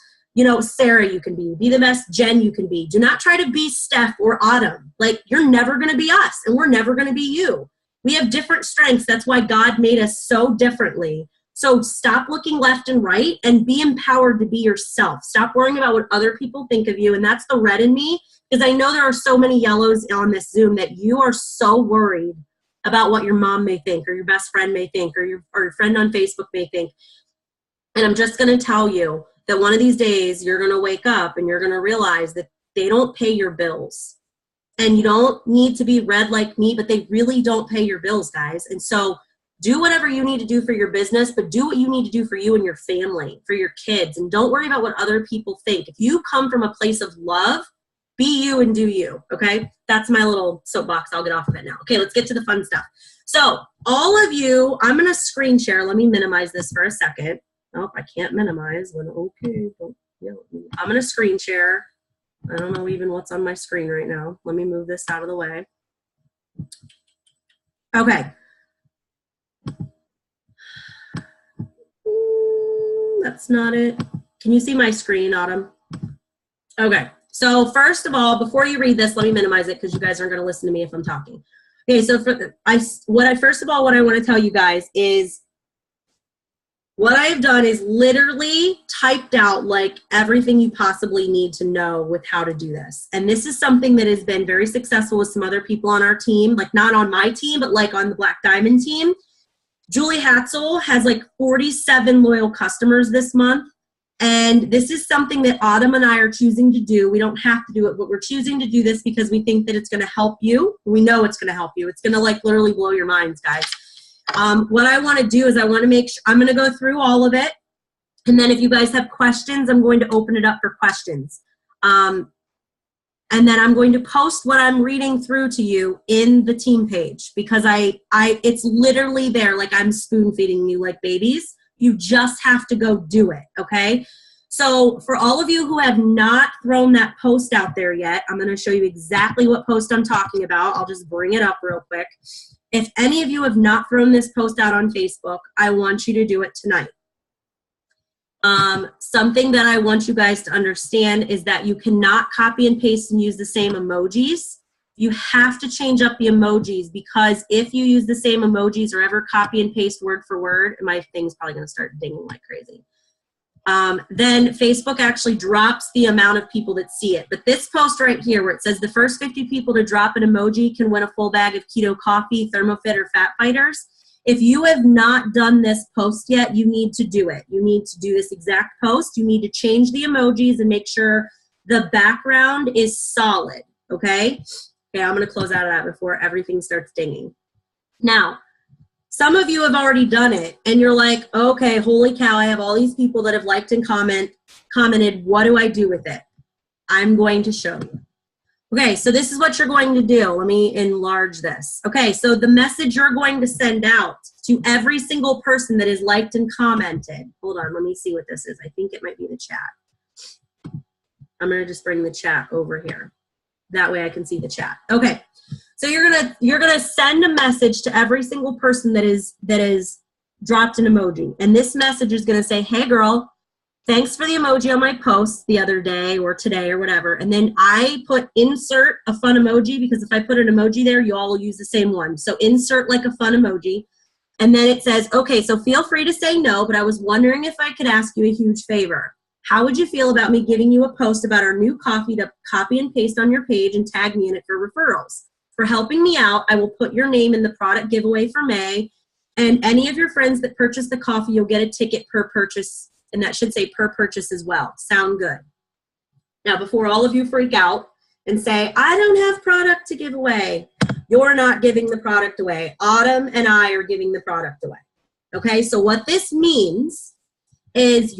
Sarah you can be the best Jen you can be. Do not try to be Steph or Autumn. Like, you're never going to be us, and we're never going to be you. We have different strengths. That's why God made us so differently. So stop looking left and right and be empowered to be yourself. Stop worrying about what other people think of you. And that's the red in me, because I know there are so many yellows on this Zoom that you are so worried about what your mom may think, or your best friend may think, or your friend on Facebook may think. And I'm just going to tell you that one of these days you're going to wake up and you're going to realize that they don't pay your bills. And you don't need to be red like me, but they really don't pay your bills, guys. And so do whatever you need to do for your business, but do what you need to do for you and your family, for your kids. And don't worry about what other people think. If you come from a place of love, be you and do you, okay? That's my little soapbox. I'll get off of it now. Okay, let's get to the fun stuff. So all of you, I'm going to screen share. Let me minimize this for a second. Oh, I can't minimize. Okay, don't yell at me. I'm going to screen share. I don't know even what's on my screen right now. Let me move this out of the way. Okay. That's not it. Can you see my screen, Autumn? Okay. So first of all, before you read this, let me minimize it because you guys aren't going to listen to me if I'm talking. Okay. So what I want to tell you guys is what I've done is literally typed out like everything you possibly need to know with how to do this. And this is something that has been very successful with some other people on our team, like not on my team, but like on the Black Diamond team. Julie Hatzel has like 47 loyal customers this month. And this is something that Autumn and I are choosing to do. We don't have to do it, but we're choosing to do this because we think that it's going to help you. We know it's going to help you. It's going to like literally blow your minds, guys. What I want to do is I want to make sure, I'm going to go through all of it. And then if you guys have questions, I'm going to open it up for questions. And then I'm going to post what I'm reading through to you in the team page because it's literally there. Like I'm spoon feeding you like babies. You just have to go do it. Okay. So for all of you who have not thrown that post out there yet, I'm going to show you exactly what post I'm talking about. I'll just bring it up real quick. If any of you have not thrown this post out on Facebook, I want you to do it tonight. Something that I want you guys to understand is that you cannot copy and paste and use the same emojis. You have to change up the emojis because if you use the same emojis or ever copy and paste word for word, and my thing's probably going to start dinging like crazy, then Facebook actually drops the amount of people that see it. But this post right here where it says the first 50 people to drop an emoji can win a full bag of keto coffee, ThermoFit, or Fat Fighters. If you have not done this post yet, you need to do it. You need to do this exact post. You need to change the emojis and make sure the background is solid, okay? Okay, I'm going to close out of that before everything starts dinging. Now, some of you have already done it, and you're like, okay, holy cow, I have all these people that have liked and commented. What do I do with it? I'm going to show you. Okay, so this is what you're going to do. Let me enlarge this. Okay, so the message you're going to send out to every single person that is liked and commented. Hold on, let me see what this is. I think it might be the chat. I'm going to just bring the chat over here. That way I can see the chat. Okay, so you're gonna send a message to every single person that is dropped an emoji, and this message is gonna say, "Hey girl, thanks for the emoji on my post the other day or today or whatever." And then I put insert a fun emoji because if I put an emoji there, you all will use the same one. So insert like a fun emoji, and then it says, "Okay, so feel free to say no, but I was wondering if I could ask you a huge favor. How would you feel about me giving you a post about our new coffee to copy and paste on your page and tag me in it for referrals? For helping me out, I will put your name in the product giveaway for May, and any of your friends that purchase the coffee, you'll get a ticket per purchase, and that should say per purchase as well." Sound good? Now, before all of you freak out and say, "I don't have product to give away," you're not giving the product away. Autumn and I are giving the product away. Okay, so what this means is if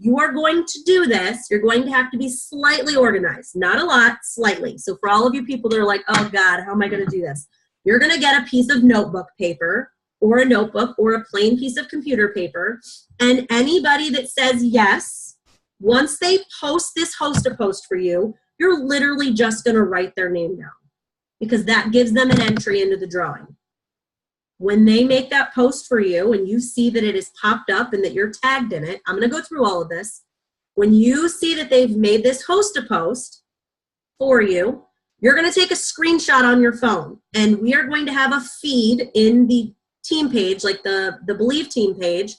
you are going to do this, you're going to have to be slightly organized. Not a lot, slightly. So for all of you people that are like, "Oh God, how am I going to do this?" You're going to get a piece of notebook paper or a notebook or a plain piece of computer paper, and anybody that says yes, once they post this host a post for you, you're literally just going to write their name down because that gives them an entry into the drawing. When they make that post for you and you see that it is popped up and that you're tagged in it, I'm going to go through all of this. When you see that they've made this host a post for you, you're going to take a screenshot on your phone, and we are going to have a feed in the team page, like the Believe team page,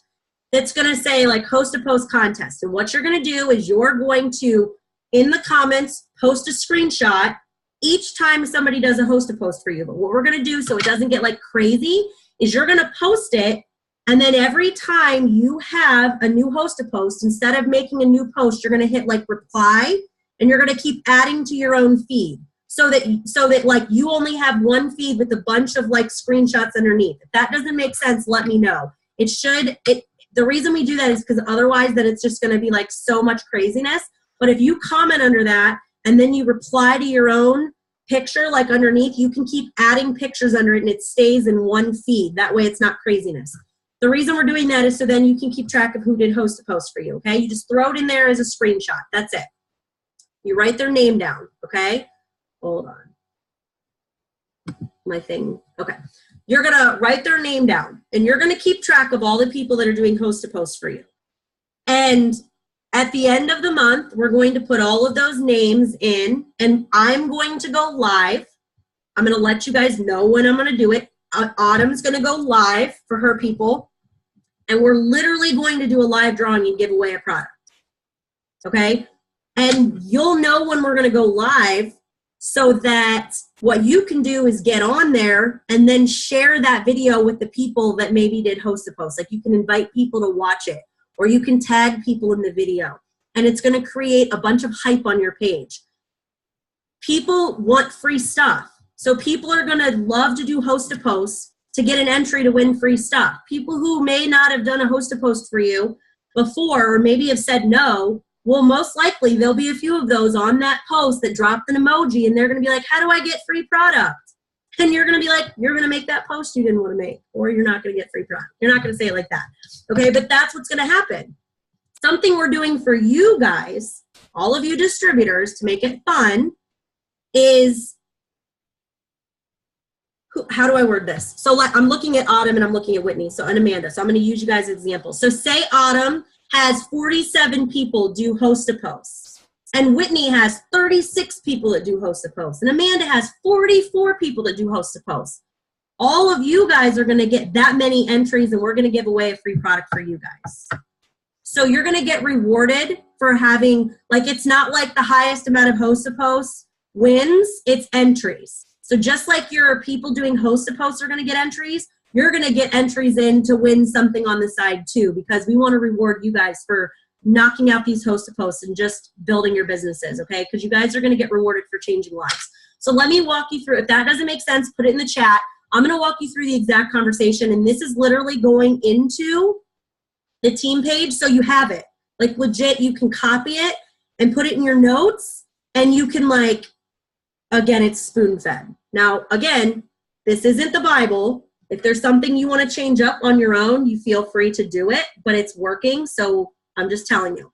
that's going to say like host a post contest. And what you're going to do is you're going to, in the comments, post a screenshot each time somebody does a host a post for you. But what we're going to do so it doesn't get like crazy is you're going to post it, and then every time you have a new host a post, instead of making a new post, you're going to hit like reply, and you're going to keep adding to your own feed. So that like you only have one feed with a bunch of like screenshots underneath. If that doesn't make sense, let me know. The reason we do that is because otherwise that it's just going to be like so much craziness. But if you comment under that and then you reply to your own picture like underneath, you can keep adding pictures under it and it stays in one feed. That way it's not craziness. The reason we're doing that is so then you can keep track of who did host a post for you, okay? You just throw it in there as a screenshot. That's it. You write their name down, okay? Hold on. My thing. Okay. You're going to write their name down, and you're going to keep track of all the people that are doing host to post for you. And at the end of the month, we're going to put all of those names in, and I'm going to go live. I'm going to let you guys know when I'm going to do it. Autumn's going to go live for her people, and we're literally going to do a live drawing and give away a product. Okay? And you'll know when we're going to go live, so that what you can do is get on there and then share that video with the people that maybe did host a post. Like you can invite people to watch it, or you can tag people in the video, and it's going to create a bunch of hype on your page. People want free stuff. So people are going to love to do host a post to get an entry to win free stuff. People who may not have done a host a post for you before, or maybe have said no, well, most likely there'll be a few of those on that post that dropped an emoji, and they're going to be like, how do I get free product? And you're going to be like, you're going to make that post you didn't want to make, or you're not going to get free product. You're not going to say it like that. Okay, but that's what's going to happen. Something we're doing for you guys, all of you distributors, to make it fun is, how do I word this? So like, I'm looking at Autumn and I'm looking at Whitney, and Amanda. So I'm going to use you guys as examples. So say Autumn has 47 people do host a post, and Whitney has 36 people that do host a post, and Amanda has 44 people that do host a post. All of you guys are going to get that many entries, and we're going to give away a free product for you guys. So you're going to get rewarded for having, like, it's not like the highest amount of host a posts wins, it's entries. So just like your people doing host a posts are going to get entries, you're going to get entries in to win something on the side too, because we want to reward you guys for knocking out these host to posts and just building your businesses, okay? Because you guys are going to get rewarded for changing lives. So let me walk you through. If that doesn't make sense, put it in the chat. I'm going to walk you through the exact conversation, and this is literally going into the team page, so you have it. Like legit, you can copy it and put it in your notes, and you can, like, again, it's spoon-fed. Now, again, this isn't the Bible. If there's something you want to change up on your own, you feel free to do it, but it's working, so I'm just telling you.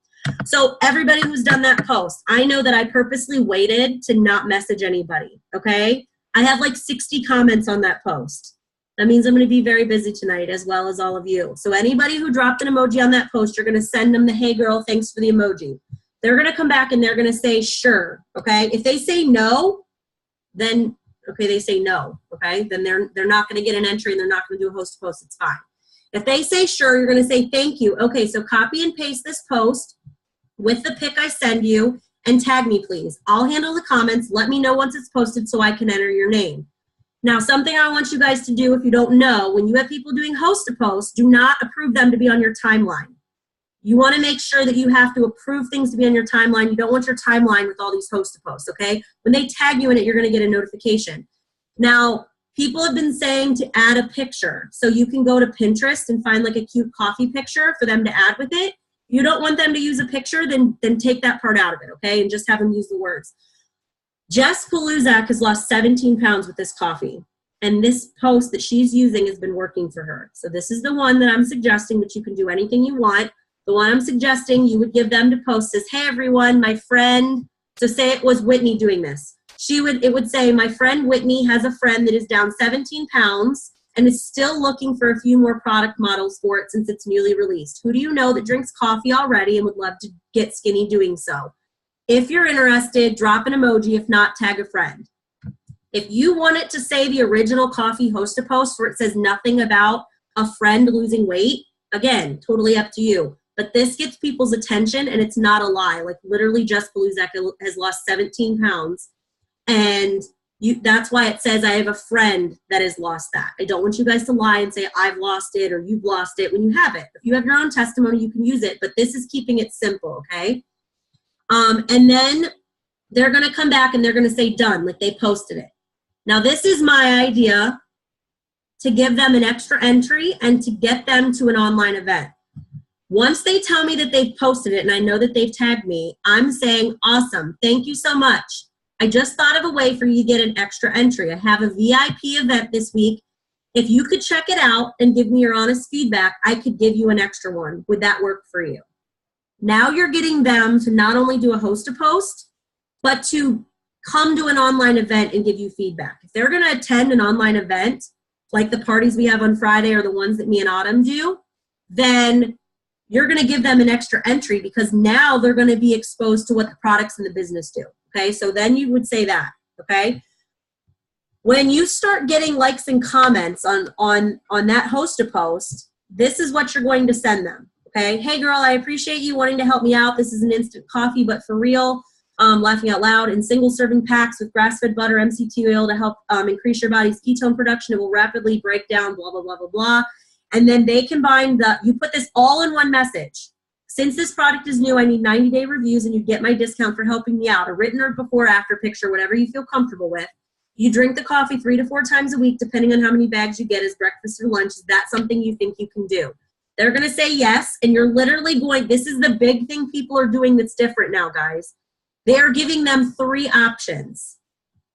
So everybody who's done that post, I know that I purposely waited to not message anybody, okay? I have like 60 comments on that post. That means I'm going to be very busy tonight, as well as all of you. So anybody who dropped an emoji on that post, you're going to send them the, hey girl, thanks for the emoji. They're going to come back and they're going to say, sure, okay? If they say no, then okay, they say no, okay? Then they're not going to get an entry and they're not going to do a host to post. It's fine. If they say sure, you're going to say thank you. Okay, so copy and paste this post with the pic I send you and tag me, please. I'll handle the comments. Let me know once it's posted so I can enter your name. Now, something I want you guys to do, if you don't know, when you have people doing host to post, do not approve them to be on your timeline. You want to make sure that you have to approve things to be on your timeline. You don't want your timeline with all these host to posts, okay? When they tag you in it, you're going to get a notification. Now, people have been saying to add a picture. So you can go to Pinterest and find like a cute coffee picture for them to add with it. If you don't want them to use a picture, then take that part out of it, okay? And just have them use the words. Jess Paluzak has lost 17 pounds with this coffee. And this post that she's using has been working for her. So this is the one that I'm suggesting, that you can do anything you want. The one I'm suggesting you would give them to post is, hey everyone, my friend So say it was Whitney doing this. It would say, my friend Whitney has a friend that is down 17 pounds and is still looking for a few more product models for it since it's newly released. Who do you know that drinks coffee already and would love to get skinny doing so? If you're interested, drop an emoji. If not, tag a friend. If you want it to say the original coffee host-a-post where it says nothing about a friend losing weight, again, totally up to you. But this gets people's attention, and it's not a lie. Like, literally, Jess Bluzak has lost 17 pounds. And that's why it says I have a friend that has lost that. I don't want you guys to lie and say I've lost it or you've lost it when you have it. If you have your own testimony, you can use it. But this is keeping it simple, okay? And then they're going to come back and they're going to say done, like they posted it. Now, this is my idea to give them an extra entry and to get them to an online event. Once they tell me that they've posted it and I know that they've tagged me, I'm saying, awesome, thank you so much. I just thought of a way for you to get an extra entry. I have a VIP event this week. If you could check it out and give me your honest feedback, I could give you an extra one. Would that work for you? Now you're getting them to not only do a host-a-post, but to come to an online event and give you feedback. If they're going to attend an online event, like the parties we have on Friday or the ones that me and Autumn do, then you're going to give them an extra entry because now they're going to be exposed to what the products in the business do. Okay, so then you would say that, okay? When you start getting likes and comments on that host-a-post, this is what you're going to send them, okay? Hey, girl, I appreciate you wanting to help me out. This is an instant coffee, but for real, laughing out loud, in single-serving packs with grass-fed butter, MCT oil to help increase your body's ketone production. It will rapidly break down, blah, blah, blah, blah, blah. And then they combine you put this all in one message. Since this product is new, I need 90-day reviews and you get my discount for helping me out. A written or before-after picture, whatever you feel comfortable with. You drink the coffee 3 to 4 times a week, depending on how many bags you get as breakfast or lunch. Is that something you think you can do? They're going to say yes, and you're literally going, this is the big thing people are doing that's different now, guys. They are giving them 3 options.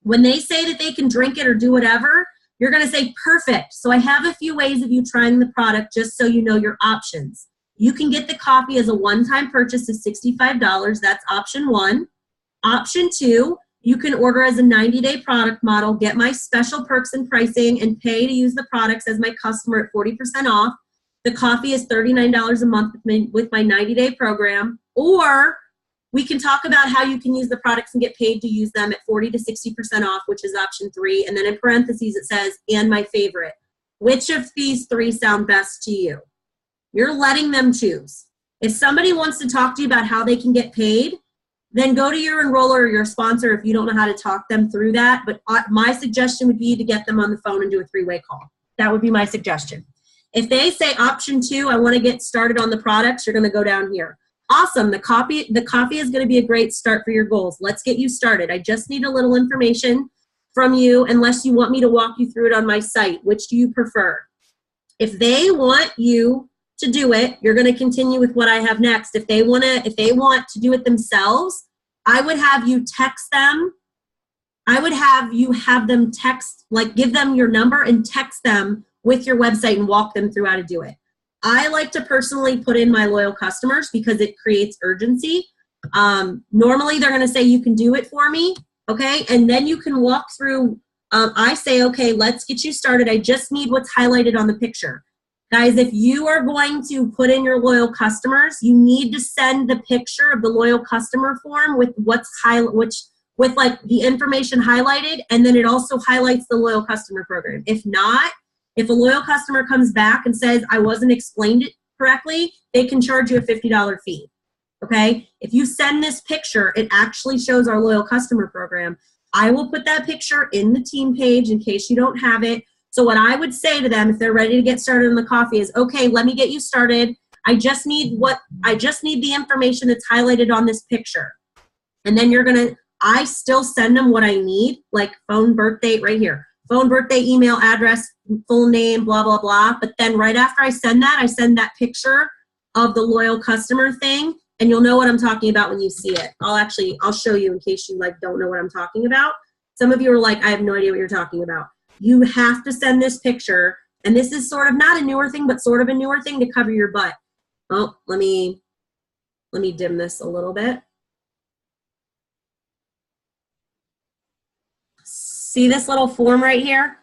When they say that they can drink it or do whatever, you're going to say, perfect. So I have a few ways of you trying the product just so you know your options. You can get the coffee as a one-time purchase of $65. That's option 1. Option 2, you can order as a 90-day product model, get my special perks and pricing, and pay to use the products as my customer at 40% off. The coffee is $39 a month with my 90-day program. Or we can talk about how you can use the products and get paid to use them at 40 to 60% off, which is option 3. And then in parentheses it says, and my favorite. Which of these 3 sound best to you? You're letting them choose. If somebody wants to talk to you about how they can get paid, then go to your enroller or your sponsor if you don't know how to talk them through that. But my suggestion would be to get them on the phone and do a 3-way call. That would be my suggestion. If they say option 2, I want to get started on the products, you're going to go down here. Awesome. The coffee is going to be a great start for your goals. Let's get you started. I just need a little information from you unless you want me to walk you through it on my site. Which do you prefer? If they want you to do it, you're going to continue with what I have next. If they want to do it themselves, I would have you text them. I would have you have them text, like give them your number and text them with your website and walk them through how to do it. I like to personally put in my loyal customers because it creates urgency. Normally they're going to say you can do it for me, okay? And then you can walk through. I say, okay, let's get you started. I just need what's highlighted on the picture. Guys, if you are going to put in your loyal customers, you need to send the picture of the loyal customer form with with like the information highlighted, and then it also highlights the loyal customer program. If not, if a loyal customer comes back and says, I wasn't explained it correctly, they can charge you a $50 fee, okay? If you send this picture, it actually shows our loyal customer program. I will put that picture in the team page in case you don't have it. So what I would say to them if they're ready to get started on the coffee is, okay, let me get you started. I just need the information that's highlighted on this picture. And then I still send them what I need, like phone, birth date right here. Phone, birthday, email, address, full name, blah, blah, blah. But then right after I send that picture of the loyal customer thing, and you'll know what I'm talking about when you see it. I'll show you in case you don't know what I'm talking about. Some of you are like, I have no idea what you're talking about. You have to send this picture, and this is sort of not a newer thing, but sort of a newer thing to cover your butt. Oh, let me dim this a little bit. See this little form right here?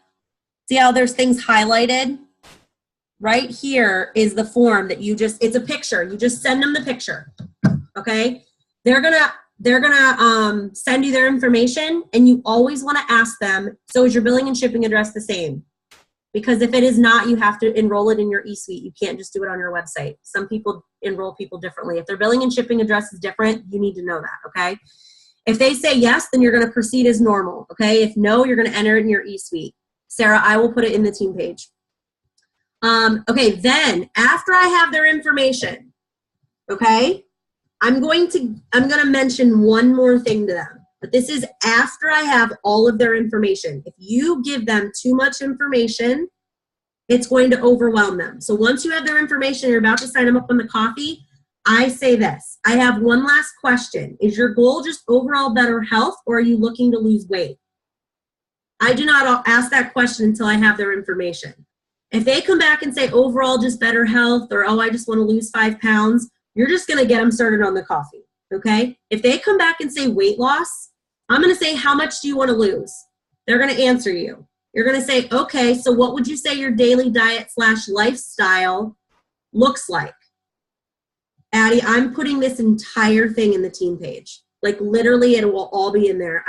See how there's things highlighted? Right here is the form that you just, it's a picture. You just send them the picture, okay? They're gonna send you their information, and you always wanna ask them, so is your billing and shipping address the same? Because if it is not, you have to enroll it in your eSuite. You can't just do it on your website. Some people enroll people differently. If their billing and shipping address is different, you need to know that, okay? If they say yes, then you're gonna proceed as normal, okay? If no, you're gonna enter it in your eSuite. Sarah, I will put it in the team page. Okay, then after I have their information, okay, I'm gonna mention one more thing to them, but this is after I have all of their information. If you give them too much information, it's going to overwhelm them. So once you have their information, you're about to sign them up on the coffee, I say this, I have one last question. Is your goal just overall better health, or are you looking to lose weight? I do not ask that question until I have their information. If they come back and say overall just better health, or oh, I just want to lose 5 pounds, you're just going to get them started on the coffee, okay? If they come back and say weight loss, I'm going to say, how much do you want to lose? They're going to answer you. You're going to say, okay, so what would you say your daily diet / lifestyle looks like? Addie, I'm putting this entire thing in the team page. Like literally it will all be in there.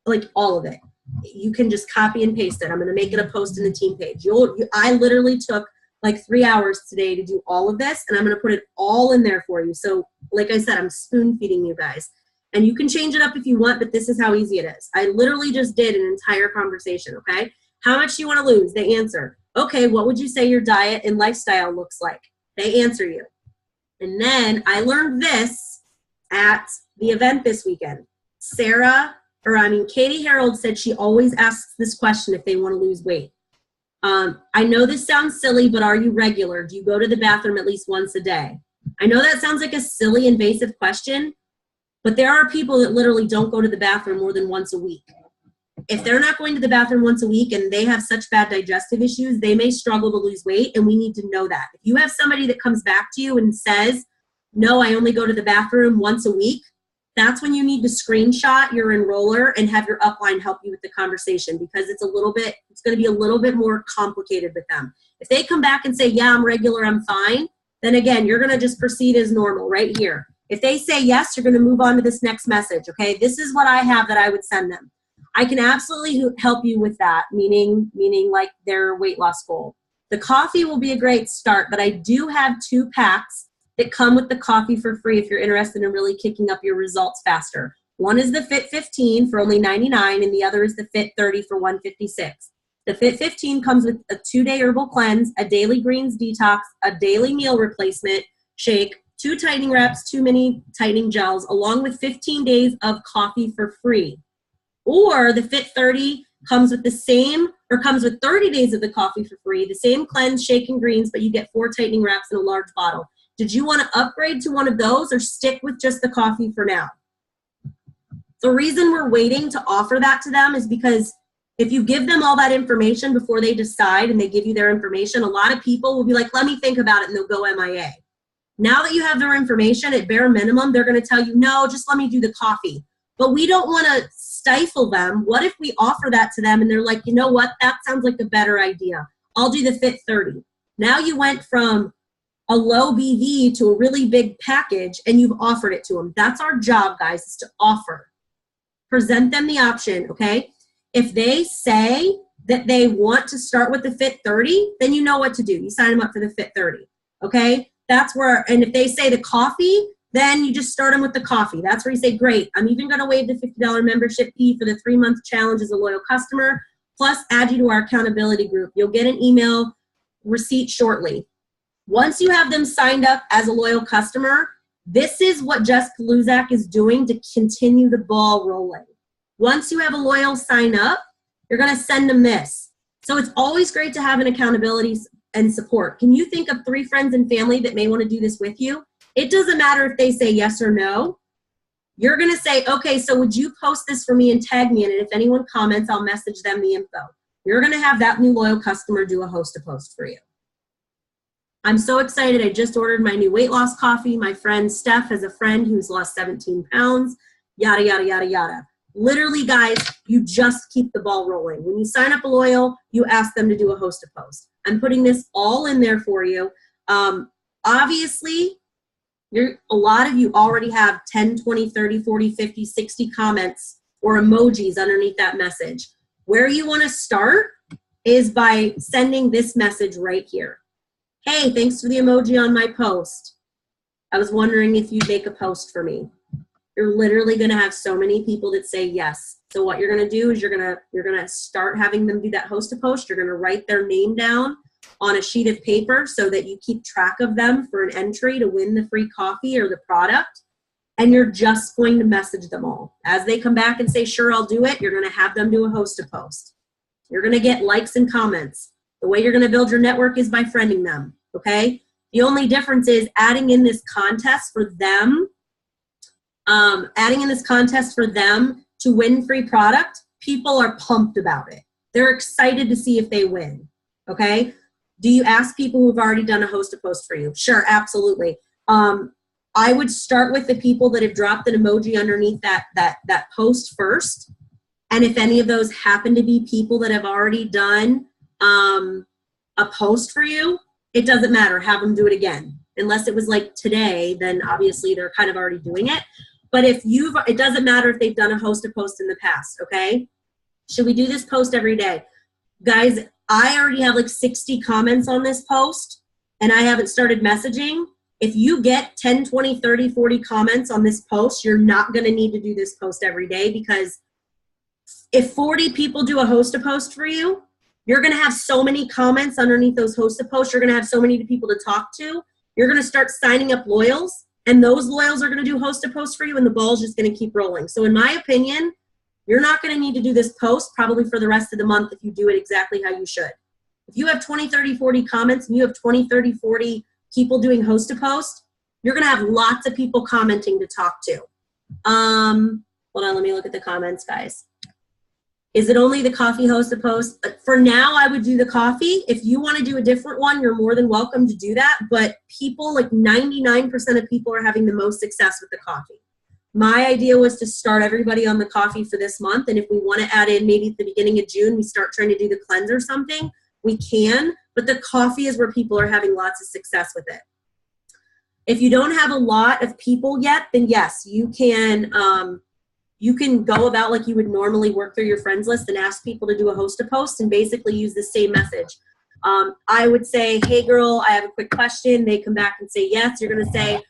Like all of it. You can just copy and paste it. I'm going to make it a post in the team page. I literally took like 3 hours today to do all of this, and I'm going to put it all in there for you. So like I said, I'm spoon feeding you guys, and you can change it up if you want, but this is how easy it is. I literally just did an entire conversation. Okay. How much do you want to lose? They answer. Okay. What would you say your diet and lifestyle looks like? They answer you. And then I learned this at the event this weekend. Katie Harold said she always asks this question if they want to lose weight. I know this sounds silly, but are you regular? Do you go to the bathroom at least once a day? I know that sounds like a silly, invasive question, but there are people that literally don't go to the bathroom more than once a week. If they're not going to the bathroom once a week and they have such bad digestive issues, they may struggle to lose weight, and we need to know that. If you have somebody that comes back to you and says, no, I only go to the bathroom once a week, that's when you need to screenshot your enroller and have your upline help you with the conversation, because it's going to be a little bit more complicated with them. If they come back and say, yeah, I'm regular, I'm fine, then again, you're going to just proceed as normal right here. If they say yes, you're going to move on to this next message, okay? This is what I have that I would send them. I can absolutely help you with that, meaning like their weight loss goal. The coffee will be a great start, but I do have 2 packs that come with the coffee for free if you're interested in really kicking up your results faster. One is the Fit 15 for only $99, and the other is the Fit 30 for $156. The Fit 15 comes with a 2-day herbal cleanse, a daily greens detox, a daily meal replacement shake, 2 tightening wraps, 2 mini tightening gels, along with 15 days of coffee for free. Or the Fit 30 comes with 30 days of the coffee for free, the same cleanse, shake, and greens, but you get 4 tightening wraps in a large bottle. Did you want to upgrade to one of those or stick with just the coffee for now? The reason we're waiting to offer that to them is because if you give them all that information before they decide and they give you their information, a lot of people will be like, let me think about it, and they'll go MIA. Now that you have their information, at bare minimum, they're going to tell you, no, just let me do the coffee. But we don't want to stifle them. What if we offer that to them and they're like, you know what, that sounds like a better idea. I'll do the Fit 30. Now you went from a low BV to a really big package, and you've offered it to them. That's our job, guys, is to offer. Present them the option, okay? If they say that they want to start with the Fit 30, then you know what to do. You sign them up for the Fit 30, okay? That's where, and if they say the coffee, then you just start them with the coffee. That's where you say, great, I'm even going to waive the $50 membership fee for the 3-month challenge as a loyal customer, plus add you to our accountability group. You'll get an email receipt shortly. Once you have them signed up as a loyal customer, this is what Jess Paluzak is doing to continue the ball rolling. Once you have a loyal sign up, you're going to send them this. So it's always great to have an accountability and support. Can you think of 3 friends and family that may want to do this with you? It doesn't matter if they say yes or no. You're going to say, okay, so would you post this for me and tag me in it? If anyone comments, I'll message them the info. You're going to have that new loyal customer do a host a post for you. I'm so excited. I just ordered my new weight loss coffee. My friend Steph has a friend who's lost 17 pounds, yada, yada, yada, yada. Literally, guys, you just keep the ball rolling. When you sign up a loyal, you ask them to do a host a post. I'm putting this all in there for you. Obviously, a lot of you already have 10, 20, 30, 40, 50, 60 comments or emojis underneath that message. Where you want to start is by sending this message right here. Hey, thanks for the emoji on my post. I was wondering if you'd make a post for me. You're literally going to have so many people that say yes. So what you're going to do is you're going to start having them do that host a post. You're going to write their name down on a sheet of paper so that you keep track of them for an entry to win the free coffee or the product. And you're just going to message them all. As they come back and say, sure, I'll do it, you're going to have them do a host a post. You're going to get likes and comments. The way you're going to build your network is by friending them, okay? The only difference is adding in this contest for them, to win free product. People are pumped about it. They're excited to see if they win, okay? Do you ask people who've already done a host a post for you? Sure, absolutely. I would start with the people that have dropped an emoji underneath that post first. And if any of those happen to be people that have already done a post for you, it doesn't matter. Have them do it again. Unless it was like today, then obviously they're kind of already doing it. But it doesn't matter if they've done a host a post in the past, okay? Should we do this post every day? Guys, I already have like 60 comments on this post, and I haven't started messaging. If you get 10, 20, 30, 40 comments on this post, you're not going to need to do this post every day, because if 40 people do a host a post for you, you're going to have so many comments underneath those host a posts. You're going to have so many people to talk to. You're going to start signing up loyals, and those loyals are going to do host a post for you, and the ball's just going to keep rolling. So in my opinion, you're not going to need to do this post probably for the rest of the month if you do it exactly how you should. If you have 20, 30, 40 comments and you have 20, 30, 40 people doing host a post, you're going to have lots of people commenting to talk to. Hold on, let me look at the comments, guys. Is it only the coffee host a post? For now, I would do the coffee. If you want to do a different one, you're more than welcome to do that. But people, like 99% of people are having the most success with the coffee. My idea was to start everybody on the coffee for this month. And if we want to add in maybe at the beginning of June, we start trying to do the cleanse or something, we can. But the coffee is where people are having lots of success with it. If you don't have a lot of people yet, then yes, you can go about like you would normally work through your friends list and ask people to do a host a post and basically use the same message. I would say, hey girl, I have a quick question. They come back and say yes. You're going to say,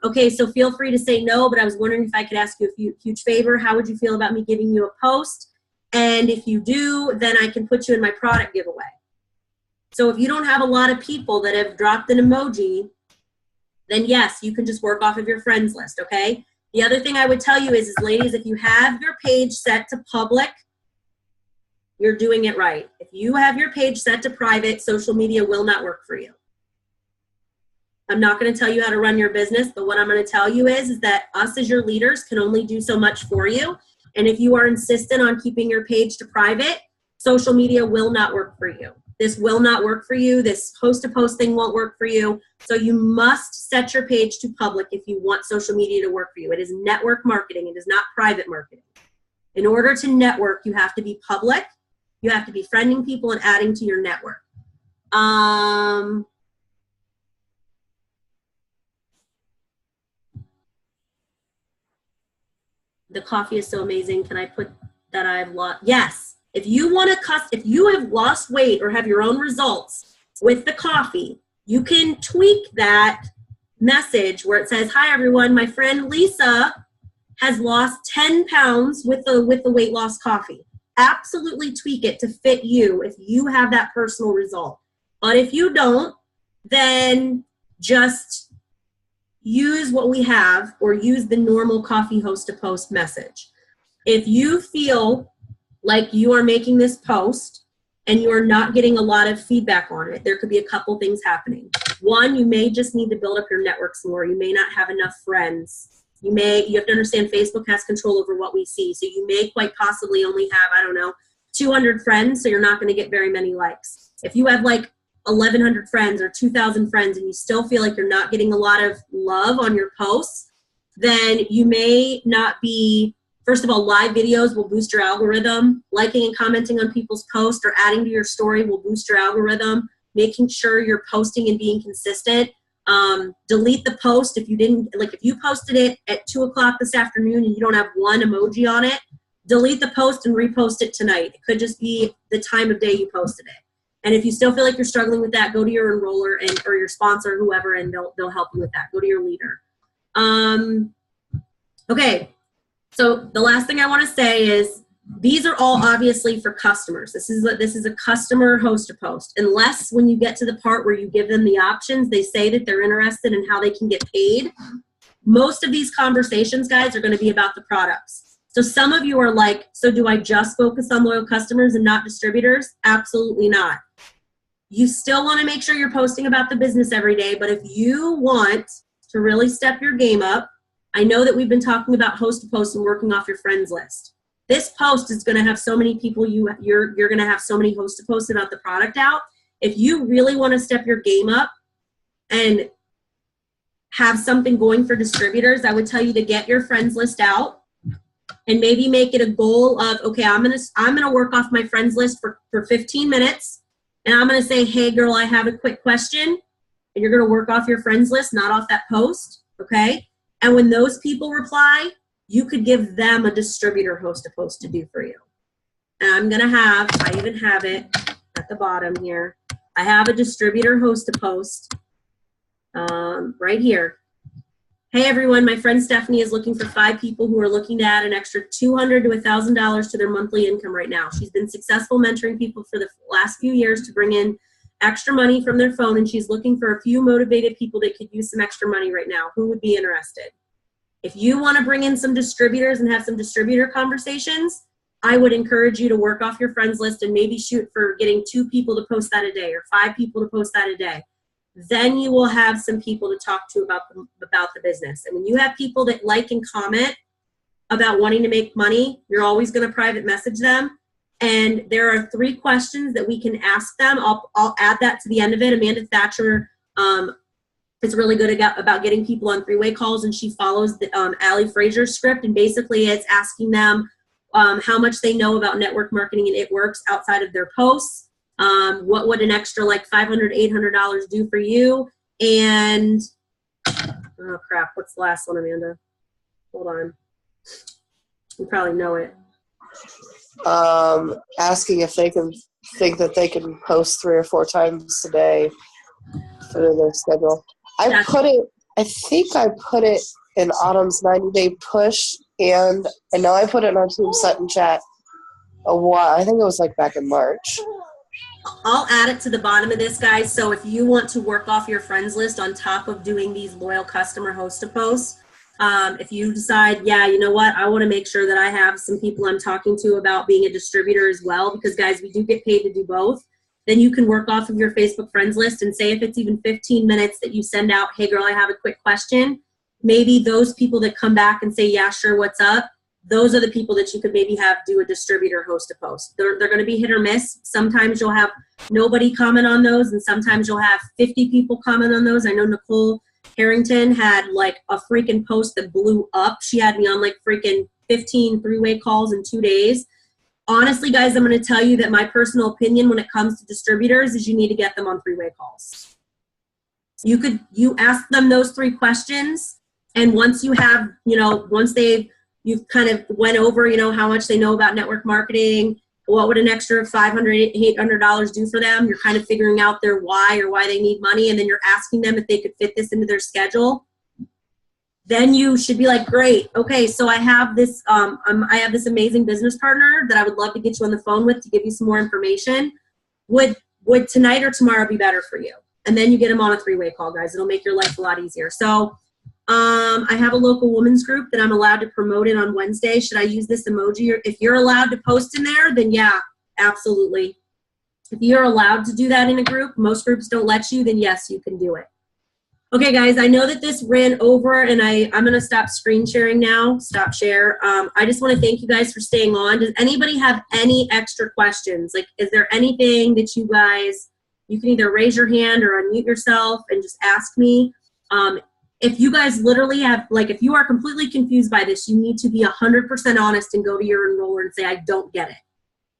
okay, so feel free to say no, but I was wondering if I could ask you a huge favor. How would you feel about me giving you a post? And if you do, then I can put you in my product giveaway. So if you don't have a lot of people that have dropped an emoji, then yes, you can just work off of your friends list, okay? The other thing I would tell you is ladies, if you have your page set to public, you're doing it right. If you have your page set to private, social media will not work for you. I'm not going to tell you how to run your business, but what I'm going to tell you is that us as your leaders can only do so much for you. And if you are insistent on keeping your page to private, social media will not work for you. This will not work for you. This host-to-post thing won't work for you. So you must set your page to public if you want social media to work for you. It is network marketing. It is not private marketing. In order to network, you have to be public. You have to be friending people and adding to your network. The coffee is so amazing. Can I put that I've lost? Yes. If you want to if you have lost weight or have your own results with the coffee, you can tweak that message where it says, hi everyone, my friend Lisa has lost 10 pounds with the weight loss coffee. Absolutely tweak it to fit you if you have that personal result. But if you don't, then just use what we have or use the normal coffee host to post message. If you feel like you are making this post and you are not getting a lot of feedback on it, there could be a couple things happening. One, you may just need to build up your network some more. You may not have enough friends. You have to understand Facebook has control over what we see. So you may quite possibly only have, 200 friends, so you're not going to get very many likes. If you have like 1,100 friends or 2,000 friends and you still feel like you're not getting a lot of love on your posts, then you may not be First of all, live videos will boost your algorithm. Liking and commenting on people's posts or adding to your story will boost your algorithm. Making sure you're posting and being consistent. Delete the post if you didn't, like if you posted it at 2 o'clock this afternoon and you don't have one emoji on it, delete the post and repost it tonight. It could just be the time of day you posted it. And if you still feel like you're struggling with that, go to your enroller or your sponsor, whoever, and they'll help you with that. Go to your leader. Okay, so the last thing I want to say is these are all obviously for customers. This is a customer host to post. Unless when you get to the part where you give them the options, they say that they're interested in how they can get paid. Most of these conversations, guys, are going to be about the products. So some of you are like, so do I just focus on loyal customers and not distributors? Absolutely not. You still want to make sure you're posting about the business every day, but if you want to really step your game up, I know that we've been talking about host to post and working off your friends list. This post is going to have so many people, you're going to have so many hosts to post about the product out. If you really want to step your game up and have something going for distributors, I would tell you to get your friends list out and maybe make it a goal of, okay, I'm gonna work off my friends list for 15 minutes. And I'm going to say, hey, girl, I have a quick question. And you're going to work off your friends list, not off that post, okay? And when those people reply, you could give them a distributor host to post to do for you. And I'm going to have, I even have it at the bottom here. I have a distributor host to post right here. Hey, everyone, my friend Stephanie is looking for 5 people who are looking to add an extra $200 to $1,000 to their monthly income right now. She's been successful mentoring people for the last few years to bring in extra money from their phone, and she's looking for a few motivated people that could use some extra money right now. Who would be interested? If you want to bring in some distributors and have some distributor conversations, I would encourage you to work off your friends list and maybe shoot for getting 2 people to post that a day or 5 people to post that a day. Then you will have some people to talk to about the business. And when you have people that like and comment about wanting to make money, you're always going to private message them. And there are 3 questions that we can ask them. I'll add that to the end of it. Amanda Thatcher is really good about getting people on 3-way calls, and she follows the Allie Fraser's script. And basically it's asking them how much they know about network marketing and it works outside of their posts. What would an extra like $500, $800 do for you? And, oh crap, what's the last one, Amanda? Hold on. You probably know it. Asking if they can think that they can post 3 or 4 times a day for their schedule. I think I put it in Autumn's 90-day push, and I know I put it in our Team Sutton chat a while. I think it was like back in March. I'll add it to the bottom of this, guys. So if you want to work off your friends list on top of doing these loyal customer host to posts, if you decide, yeah, you know what, I want to make sure that I have some people I'm talking to about being a distributor as well, because guys, we do get paid to do both, then you can work off of your Facebook friends list and say if it's even 15 minutes that you send out, hey girl, I have a quick question. Maybe those people that come back and say, yeah, sure, what's up? Those are the people that you could maybe have do a distributor host to post. They're going to be hit or miss. Sometimes you'll have nobody comment on those, and sometimes you'll have 50 people comment on those. I know Nicole Harrington had like a freaking post that blew up. She had me on like freaking 15 3-way calls in 2 days. Honestly, guys, I'm going to tell you that my personal opinion when it comes to distributors is you need to get them on 3-way calls. You ask them those 3 questions, and once you have, you've kind of went over, how much they know about network marketing, what would an extra $500, $800 do for them? You're kind of figuring out their why or why they need money, and then you're asking them if they could fit this into their schedule. Then you should be like, great, okay, so I have this amazing business partner that I would love to get you on the phone with to give you some more information. Would tonight or tomorrow be better for you? And then you get them on a 3-way call, guys. It'll make your life a lot easier. So I have a local women's group that I'm allowed to promote it on Wednesday. Should I use this emoji? Or if you're allowed to post in there, then yeah, absolutely. If you're allowed to do that in a group, most groups don't let you, then yes, you can do it. Okay, guys, I know that this ran over, and I'm going to stop screen sharing now, stop share. I just want to thank you guys for staying on. Does anybody have any extra questions? Like, is there anything that you can either raise your hand or unmute yourself and just ask me. if you guys literally have, like, if you are completely confused by this, you need to be 100% honest and go to your enroller and say, I don't get it.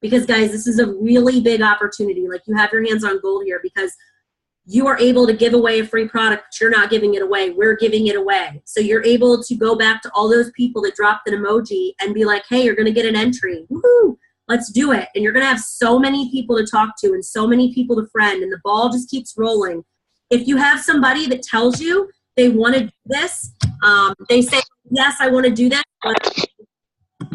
Because, guys, this is a really big opportunity. Like, you have your hands on gold here because you are able to give away a free product, but you're not giving it away. We're giving it away. So you're able to go back to all those people that dropped an emoji and be like, hey, you're going to get an entry. Woohoo! Let's do it. And you're going to have so many people to talk to and so many people to friend, and the ball just keeps rolling. If you have somebody that tells you they want to do this, they say, yes, I want to do that.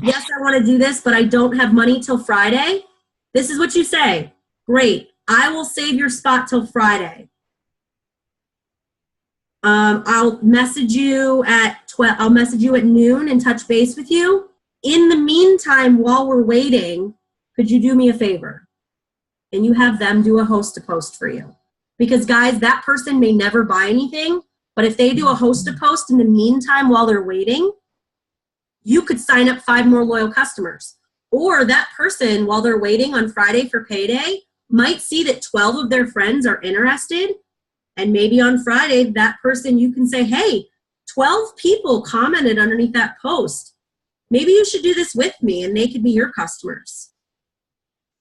Yes, I want to do this, but I don't have money till Friday. This is what you say. Great. I will save your spot till Friday. I'll message you at I'll message you at noon and touch base with you. In the meantime, while we're waiting, could you do me a favor? And you have them do a host to post for you. Because, guys, that person may never buy anything, but if they do a host to post in the meantime while they're waiting, you could sign up 5 more loyal customers. Or that person, while they're waiting on Friday for payday, might see that 12 of their friends are interested, and maybe on Friday, that person, you can say, hey, 12 people commented underneath that post. Maybe you should do this with me, and they could be your customers.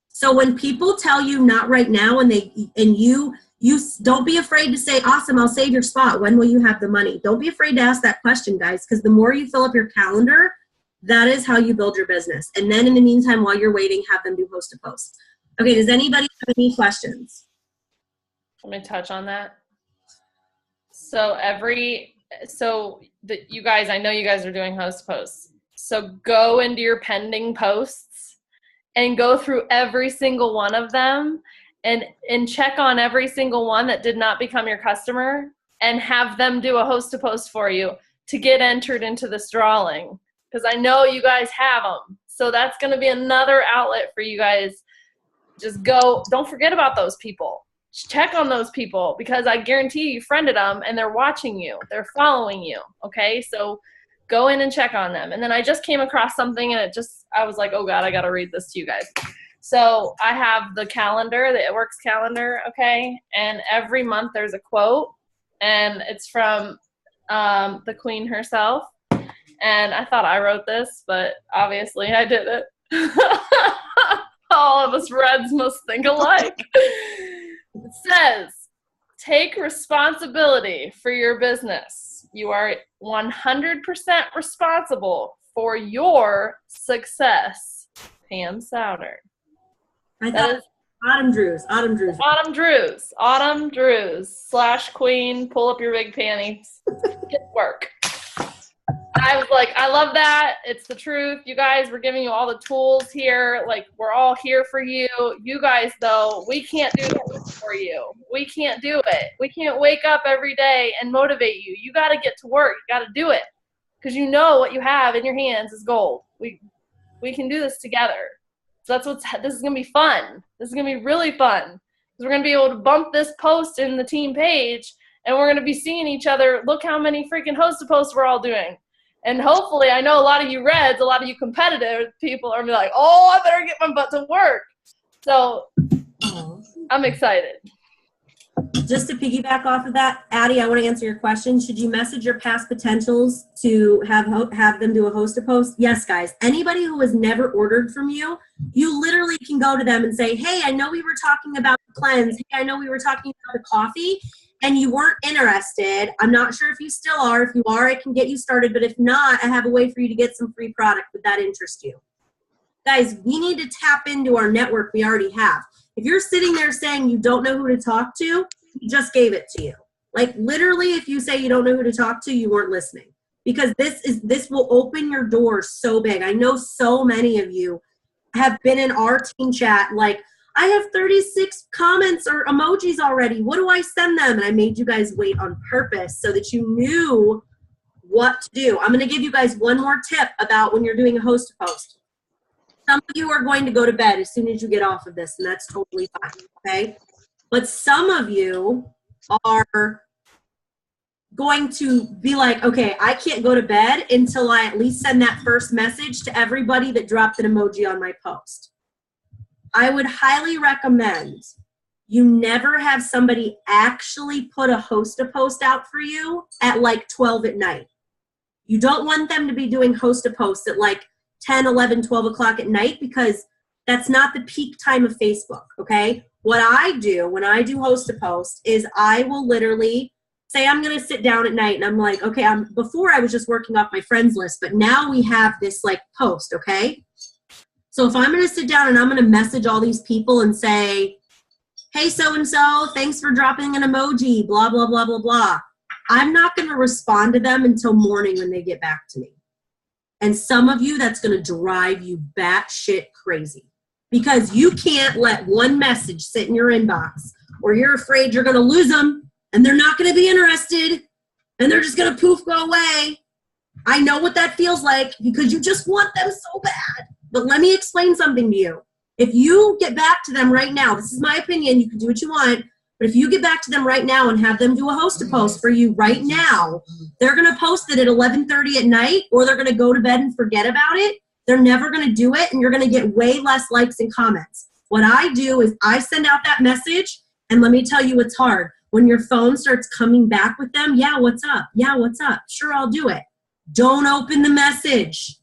So when people tell you not right now, and you don't be afraid to say, awesome, I'll save your spot. When will you have the money? Don't be afraid to ask that question, guys, because the more you fill up your calendar, that is how you build your business. And then in the meantime, while you're waiting, have them do host to post. Okay, does anybody have any questions? Let me touch on that. You guys, I know you guys are doing host posts. So go into your pending posts and go through every single one of them and check on every single one that did not become your customer and have them do a host to post for you to get entered into this drawing. Because I know you guys have them. So that's going to be another outlet for you guys. Just go, don't forget about those people. Check on those people because I guarantee you friended them and they're watching you. They're following you, okay? So go in and check on them. And then I just came across something and I was like, oh God, I got to read this to you guys. So I have the calendar, the It Works calendar, okay? And every month there's a quote and it's from the queen herself. And I thought I wrote this, but obviously I didn't. All of us Reds must think alike. It says, take responsibility for your business. You are 100% responsible for your success. Pam Souter. I thought Autumn Drews. Autumn Drews / queen. Pull up your big panties. Get to work. I was like, I love that. It's the truth. You guys, we're giving you all the tools here. Like, we're all here for you. You guys, though, we can't do this for you. We can't do it. We can't wake up every day and motivate you. You got to get to work. You got to do it because you know what you have in your hands is gold. We can do this together. So this is going to be fun. This is going to be really fun because we're going to be able to bump this post in the team page and we're going to be seeing each other. Look how many freaking host to posts we're all doing. And hopefully, I know a lot of you Reds, a lot of you competitive people are like, oh, I better get my butt to work. So I'm excited. Just to piggyback off of that, Addie, I want to answer your question. Should you message your past potentials to have them do a host to post? Yes, guys. Anybody who has never ordered from you, you literally can go to them and say, hey, I know we were talking about the cleanse. Hey, I know we were talking about the coffee. And you weren't interested. I'm not sure if you still are. If you are, I can get you started. But if not, I have a way for you to get some free product. Would that interest you? Guys, we need to tap into our network we already have. If you're sitting there saying you don't know who to talk to, we just gave it to you. Like literally, if you say you don't know who to talk to, you weren't listening. Because this will open your doors so big. I know so many of you have been in our team chat like, I have 36 comments or emojis already. What do I send them? And I made you guys wait on purpose so that you knew what to do. I'm going to give you guys one more tip about when you're doing a host to post. Some of you are going to go to bed as soon as you get off of this, and that's totally fine, okay? But some of you are going to be like, okay, I can't go to bed until I at least send that first message to everybody that dropped an emoji on my post. I would highly recommend you never have somebody actually put a host-a-post out for you at like 12 at night. You don't want them to be doing host-a-posts at like 10, 11, 12 o'clock at night, because that's not the peak time of Facebook, okay? What I do when I do host-a-post is I will literally say I'm going to sit down at night and I'm like, okay, before I was just working off my friends list, but now we have this like post, okay? So if I'm going to sit down and I'm going to message all these people and say, hey, so-and-so, thanks for dropping an emoji, blah, blah, blah, blah, blah. I'm not going to respond to them until morning when they get back to me. And some of you, that's going to drive you batshit crazy, because you can't let one message sit in your inbox, or you're afraid you're going to lose them and they're not going to be interested and they're just going to poof, go away. I know what that feels like, because you just want them so bad. But let me explain something to you. If you get back to them right now, this is my opinion, you can do what you want, but if you get back to them right now and have them do a host-a-post for you right now, they're going to post it at 11:30 at night, or they're going to go to bed and forget about it. They're never going to do it, and you're going to get way less likes and comments. What I do is I send out that message, and let me tell you, it's hard. When your phone starts coming back with them, yeah, what's up? Yeah, what's up? Sure, I'll do it. Don't open the message.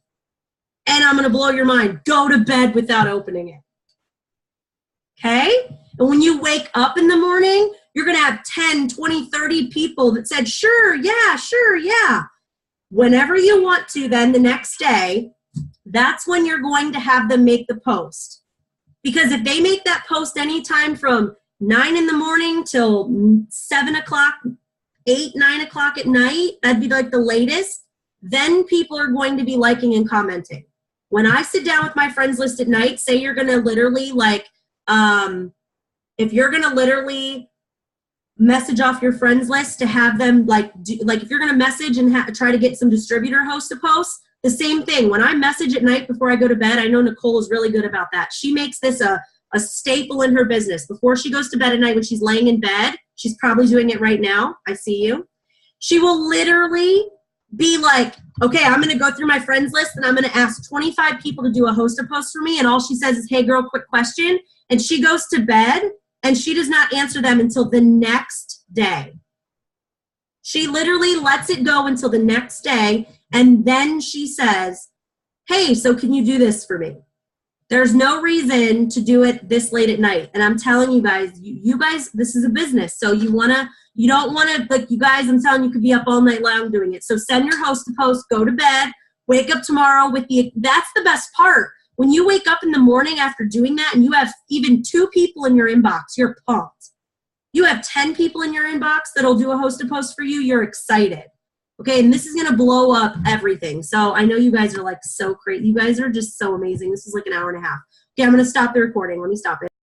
And I'm going to blow your mind. Go to bed without opening it. Okay? And when you wake up in the morning, you're going to have 10, 20, 30 people that said, sure, yeah. Whenever you want to, then the next day, that's when you're going to have them make the post. Because if they make that post anytime from 9 in the morning till 7 o'clock, 8, 9 o'clock at night, that'd be like the latest, then people are going to be liking and commenting. When I sit down with my friends list at night, say you're going to literally if you're going to literally message off your friends list to have them if you're going to message and try to get some distributor host to post, the same thing. When I message at night before I go to bed, I know Nicole is really good about that. She makes this a staple in her business. Before she goes to bed at night, when she's laying in bed, she's probably doing it right now. I see you. She will literally be like, okay, I'm going to go through my friends list and I'm going to ask 25 people to do a host-a-post for me. And all she says is, hey girl, quick question. And she goes to bed and she does not answer them until the next day. She literally lets it go until the next day. And then she says, hey, so can you do this for me? There's no reason to do it this late at night. And I'm telling you guys, you guys, this is a business. So you don't want to, like you guys, I'm telling you, could be up all night long doing it. So send your host-a-post, go to bed, wake up tomorrow that's the best part. When you wake up in the morning after doing that and you have even 2 people in your inbox, you're pumped. You have 10 people in your inbox that'll do a host-a-post for you, you're excited. Okay, and this is going to blow up everything. So I know you guys are like so crazy. You guys are just so amazing. This is like an hour and a half. Okay, I'm going to stop the recording. Let me stop it.